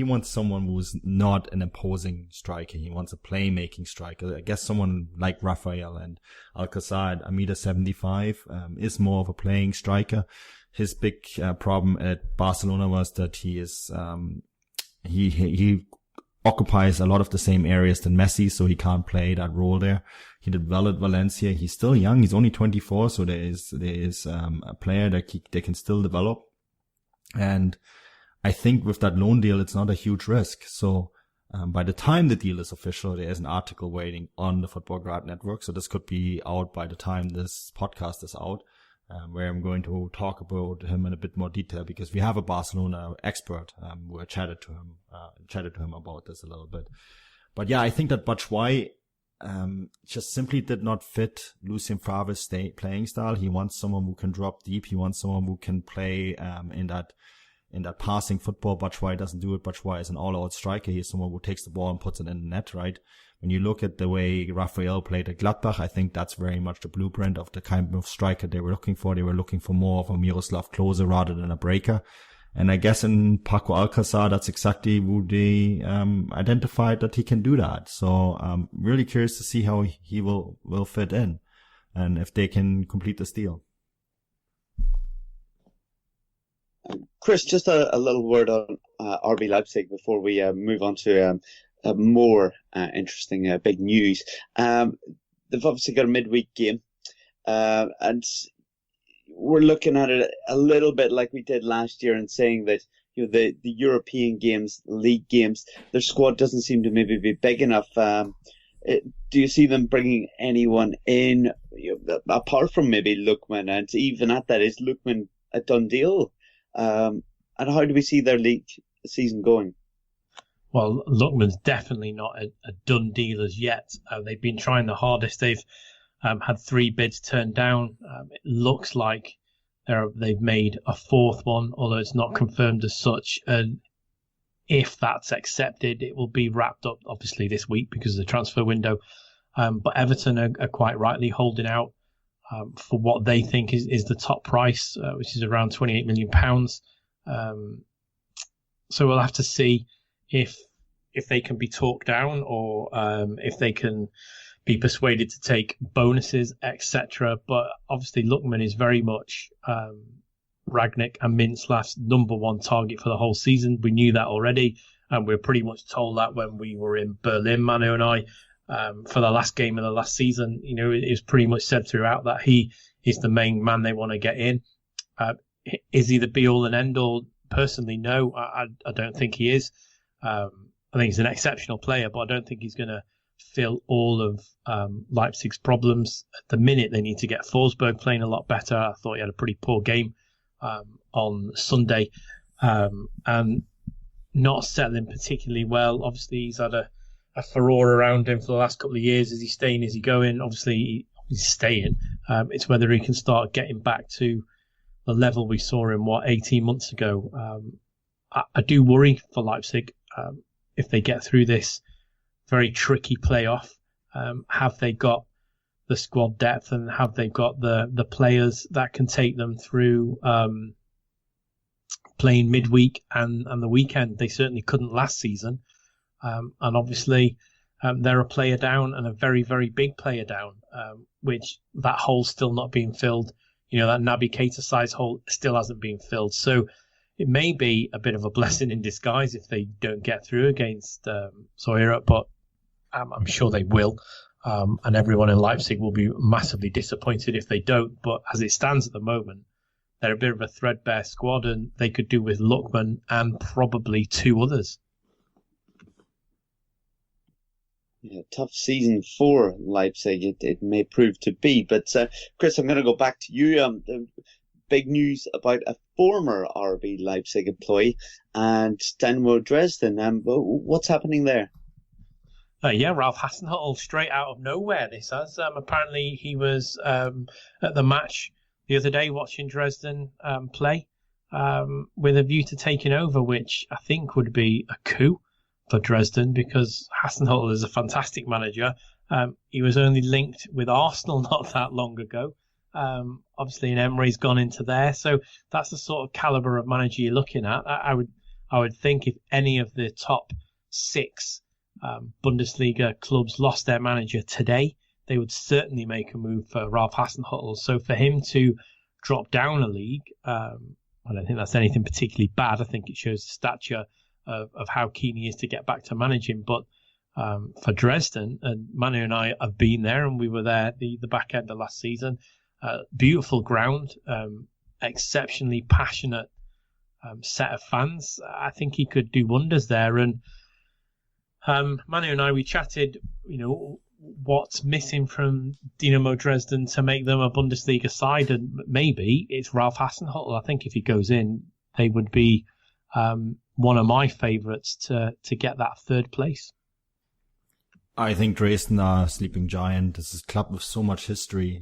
wants someone who's not an imposing striker. He wants a playmaking striker. I guess someone like Rafael, and Alcácer at 1.75 is more of a playing striker. His big problem at Barcelona was that he is he occupies a lot of the same areas than Messi, so he can't play that role there. He did well at Valencia. He's still young. He's only 24, so there is a player that they can still develop. And I think with that loan deal, it's not a huge risk. So by the time the deal is official, there is an article waiting on the Football Grad Network. So this could be out by the time this podcast is out, where I'm going to talk about him in a bit more detail, because we have a Barcelona expert who I chatted to him about this a little bit. But yeah, I think that Batshuayi just simply did not fit Lucien Favre's playing style. He wants someone who can drop deep. He wants someone who can play in that passing football. Batshuayi doesn't do it. Batshuayi is an all-out striker. He's someone who takes the ball and puts it in the net, right? When you look at the way Rafael played at Gladbach, I think that's very much the blueprint of the kind of striker they were looking for. They were looking for more of a Miroslav Klose rather than a breaker. And I guess in Paco Alcácer, that's exactly who they identified that he can do that. So I'm really curious to see how he will fit in and if they can complete this deal. Chris, just a little word on RB Leipzig before we move on to more interesting big news. They've obviously got a midweek game, and we're looking at it a little bit like we did last year and saying that the European games, league games, their squad doesn't seem to maybe be big enough. Do you see them bringing anyone in apart from maybe Lookman? And even at that, is Lookman a done deal? And how do we see their league season going? Well, Lookman's definitely not a done deal as yet. They've been trying the hardest. They've had 3 bids turned down. It looks like they've made a 4th one, although it's not confirmed as such. And if that's accepted, it will be wrapped up, obviously, this week because of the transfer window. But Everton are quite rightly holding out for what they think is the top price, which is around £28 million. So we'll have to see if they can be talked down or if they can be persuaded to take bonuses, etc. But obviously Lookman is very much Rangnick and Mintzlaff's number 1 target for the whole season. We knew that already, and we were pretty much told that when we were in Berlin, Manu and I, for the last game of the last season. It was pretty much said throughout that he is the main man they want to get in. Is he the be-all and end-all? Personally, no, I don't think he is. I think he's an exceptional player, but I don't think he's going to fill all of Leipzig's problems. At the minute, they need to get Forsberg playing a lot better. I thought he had a pretty poor game on Sunday. And not settling particularly well. Obviously, he's had a furore around him for the last couple of years. Is he staying? Is he going? Obviously, he's staying. It's whether he can start getting back to the level we saw him, 18 months ago. I do worry for Leipzig if they get through this very tricky playoff. Have they got the squad depth, and have they got the players that can take them through playing midweek and the weekend? They certainly couldn't last season. And obviously, they're a player down, and a very, very big player down, which that hole's still not being filled. That Naby Keita size hole still hasn't been filled. So it may be a bit of a blessing in disguise if they don't get through against Soira, but I'm sure they will. And everyone in Leipzig will be massively disappointed if they don't. But as it stands at the moment, they're a bit of a threadbare squad, and they could do with Lookman and probably two others. Yeah, tough season for Leipzig, it may prove to be. But Chris, I'm going to go back to you. Big news about a former RB Leipzig employee and Dynamo Dresden. What's happening there? Ralph Hasenhüttl, straight out of nowhere. This has apparently he was at the match the other day watching Dresden play with a view to taking over, which I think would be a coup for Dresden, because Hasenhüttl is a fantastic manager. He was only linked with Arsenal not that long ago. Obviously, and Emery's gone into there, so that's the sort of caliber of manager you're looking at. I would think if any of the top 6 Bundesliga clubs lost their manager today, they would certainly make a move for Ralph Hasenhüttl. So for him to drop down a league, I don't think that's anything particularly bad. I think it shows the stature of how keen he is to get back to managing. But for Dresden, and Manu and I have been there, and we were there the back end of last season. Beautiful ground, exceptionally passionate set of fans. I think he could do wonders there. And Manu and I, we chatted, what's missing from Dynamo Dresden to make them a Bundesliga side, and maybe it's Ralph Hasenhüttl. I think if he goes in, they would be one of my favourites to get that third place. I think Dresden are a sleeping giant. This is a club with so much history.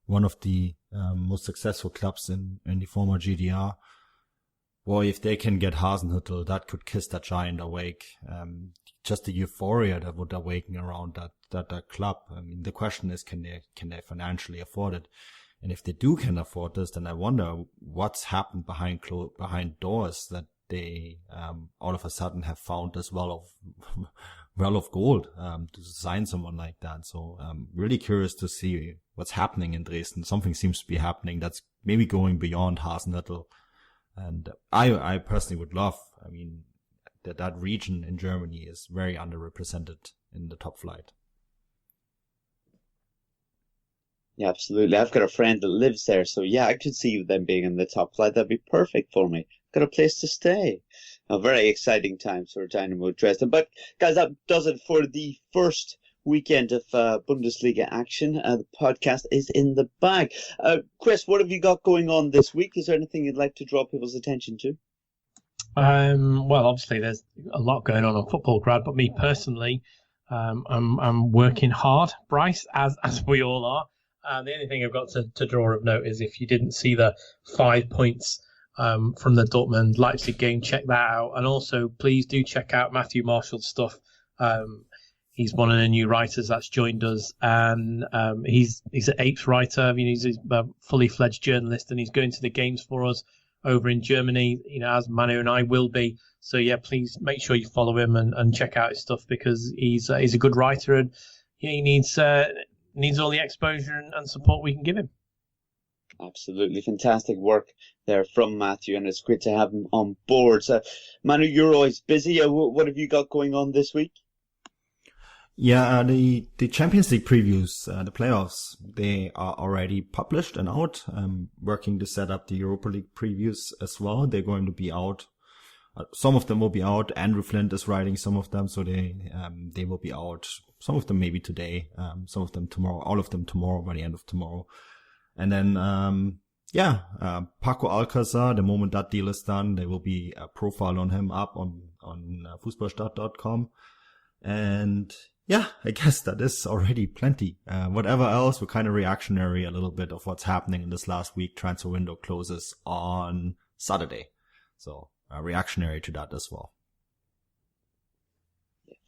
One of the most successful clubs in the former GDR. Boy, if they can get Hasenhüttl, that could kiss that giant awake. Just the euphoria that would awaken around that club. I mean, the question is, can they financially afford it? And if they can afford this, then I wonder what's happened behind doors that they all of a sudden have found this well of gold to sign someone like that. So I'm really curious to see what's happening in Dresden. Something seems to be happening that's maybe going beyond Hasenhüttl. And I personally would love, that region in Germany is very underrepresented in the top flight. Yeah, absolutely. I've got a friend that lives there, so yeah, I could see them being in the top flight. That'd be perfect for me. Got a place to stay. A very exciting times for Dynamo Dresden. But guys, that does it for the first weekend of Bundesliga action. The podcast is in the bag. Chris, what have you got going on this week? Is there anything you'd like to draw people's attention to? Well, obviously there's a lot going on Football Grad, but me personally, I'm working hard, Bryce, as we all are. The only thing I've got to draw of note is if you didn't see the 5 points from the Dortmund Leipzig game, check that out. And also, please do check out Matthew Marshall's stuff. He's one of the new writers that's joined us, and he's an Apes writer. He's a fully fledged journalist, and he's going to the games for us over in Germany, as Manu and I will be. So yeah, please make sure you follow him and check out his stuff, because he's a good writer, and he needs all the exposure and support we can give him. Absolutely fantastic work there from Matthew, and it's great to have him on board. So, Manu, you're always busy. What have you got going on this week? Yeah, the Champions League previews, the playoffs, they are already published and out. I'm working to set up the Europa League previews as well. They're going to be out. Some of them will be out. Andrew Flint is writing some of them, so they will be out. Some of them maybe today, some of them tomorrow, all of them tomorrow, by the end of tomorrow. And then, Paco Alcázar, the moment that deal is done, there will be a profile on him up on fußballstadt.com. And yeah, I guess that is already plenty. Whatever else, we're kind of reactionary a little bit of what's happening in this last week. Transfer window closes on Saturday. So reactionary to that as well.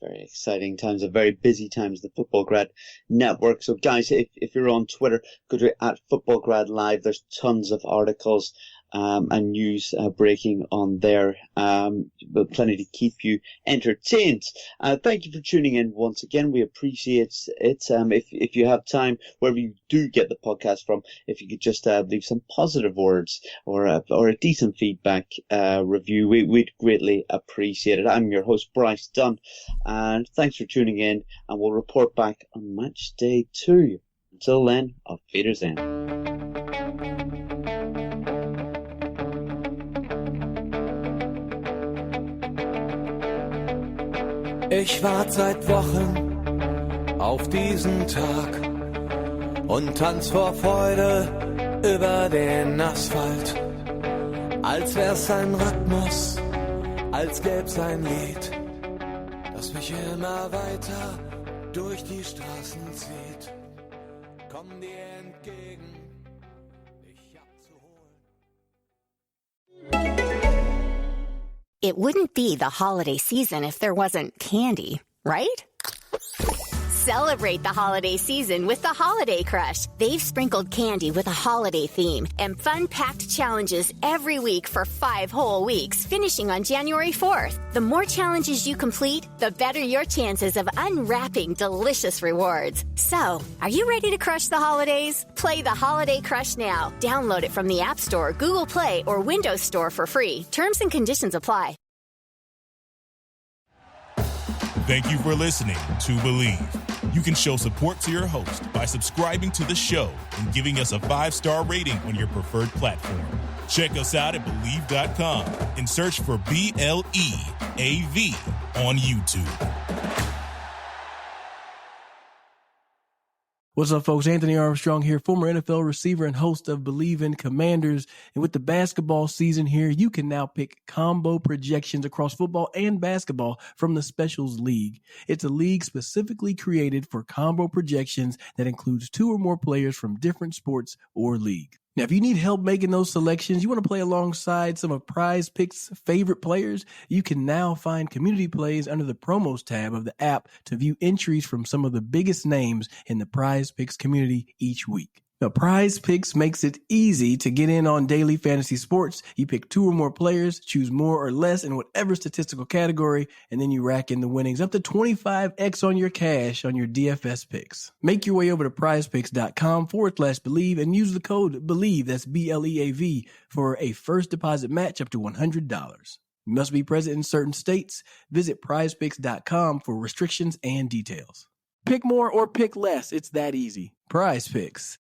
Very exciting times, a very busy times, the Football Grad Network. So guys, if you're on Twitter, go to @FootballGrad Live. There's tons of articles and news breaking on there, but plenty to keep you entertained. Thank you for tuning in once again. We appreciate it. If you have time, wherever you do get the podcast from, if you could just leave some positive words or a decent feedback review, we'd greatly appreciate it. I'm your host, Bryce Dunn, and thanks for tuning in, and we'll report back on match day 2. Until then, auf Wiedersehen. Ich warte seit Wochen auf diesen Tag und tanz vor Freude über den Asphalt. Als wär's ein Rhythmus, als gäb's ein Lied, das mich immer weiter durch die Straßen zieht. Komm dir entgegen, dich abzuholen. It wouldn't be the holiday season if there wasn't candy, right? Celebrate the holiday season with the Holiday Crush. They've sprinkled candy with a holiday theme and fun-packed challenges every week for 5 whole weeks, finishing on January 4th. The more challenges you complete, the better your chances of unwrapping delicious rewards. So, are you ready to crush the holidays? Play the Holiday Crush now. Download it from the App Store, Google Play, or Windows Store for free. Terms and conditions apply. Thank you for listening to Believe. You can show support to your host by subscribing to the show and giving us a 5-star rating on your preferred platform. Check us out at Believe.com and search for BLEAV on YouTube. What's up, folks? Anthony Armstrong here, former NFL receiver and host of Believe in Commanders. And with the basketball season here, you can now pick combo projections across football and basketball from the Specials League. It's a league specifically created for combo projections that includes 2 or more players from different sports or league. Now, if you need help making those selections, you want to play alongside some of Prize Picks' favorite players, you can now find community plays under the promos tab of the app to view entries from some of the biggest names in the Prize Picks community each week. Now, Prize Picks makes it easy to get in on daily fantasy sports. You pick 2 or more players, choose more or less in whatever statistical category, and then you rack in the winnings up to 25x on your cash on your DFS picks. Make your way over to prizepicks.com/believe and use the code BELIEVE, that's BLEAV, for a first deposit match up to $100. You must be present in certain states. Visit prizepicks.com for restrictions and details. Pick more or pick less. It's that easy. Prize Picks.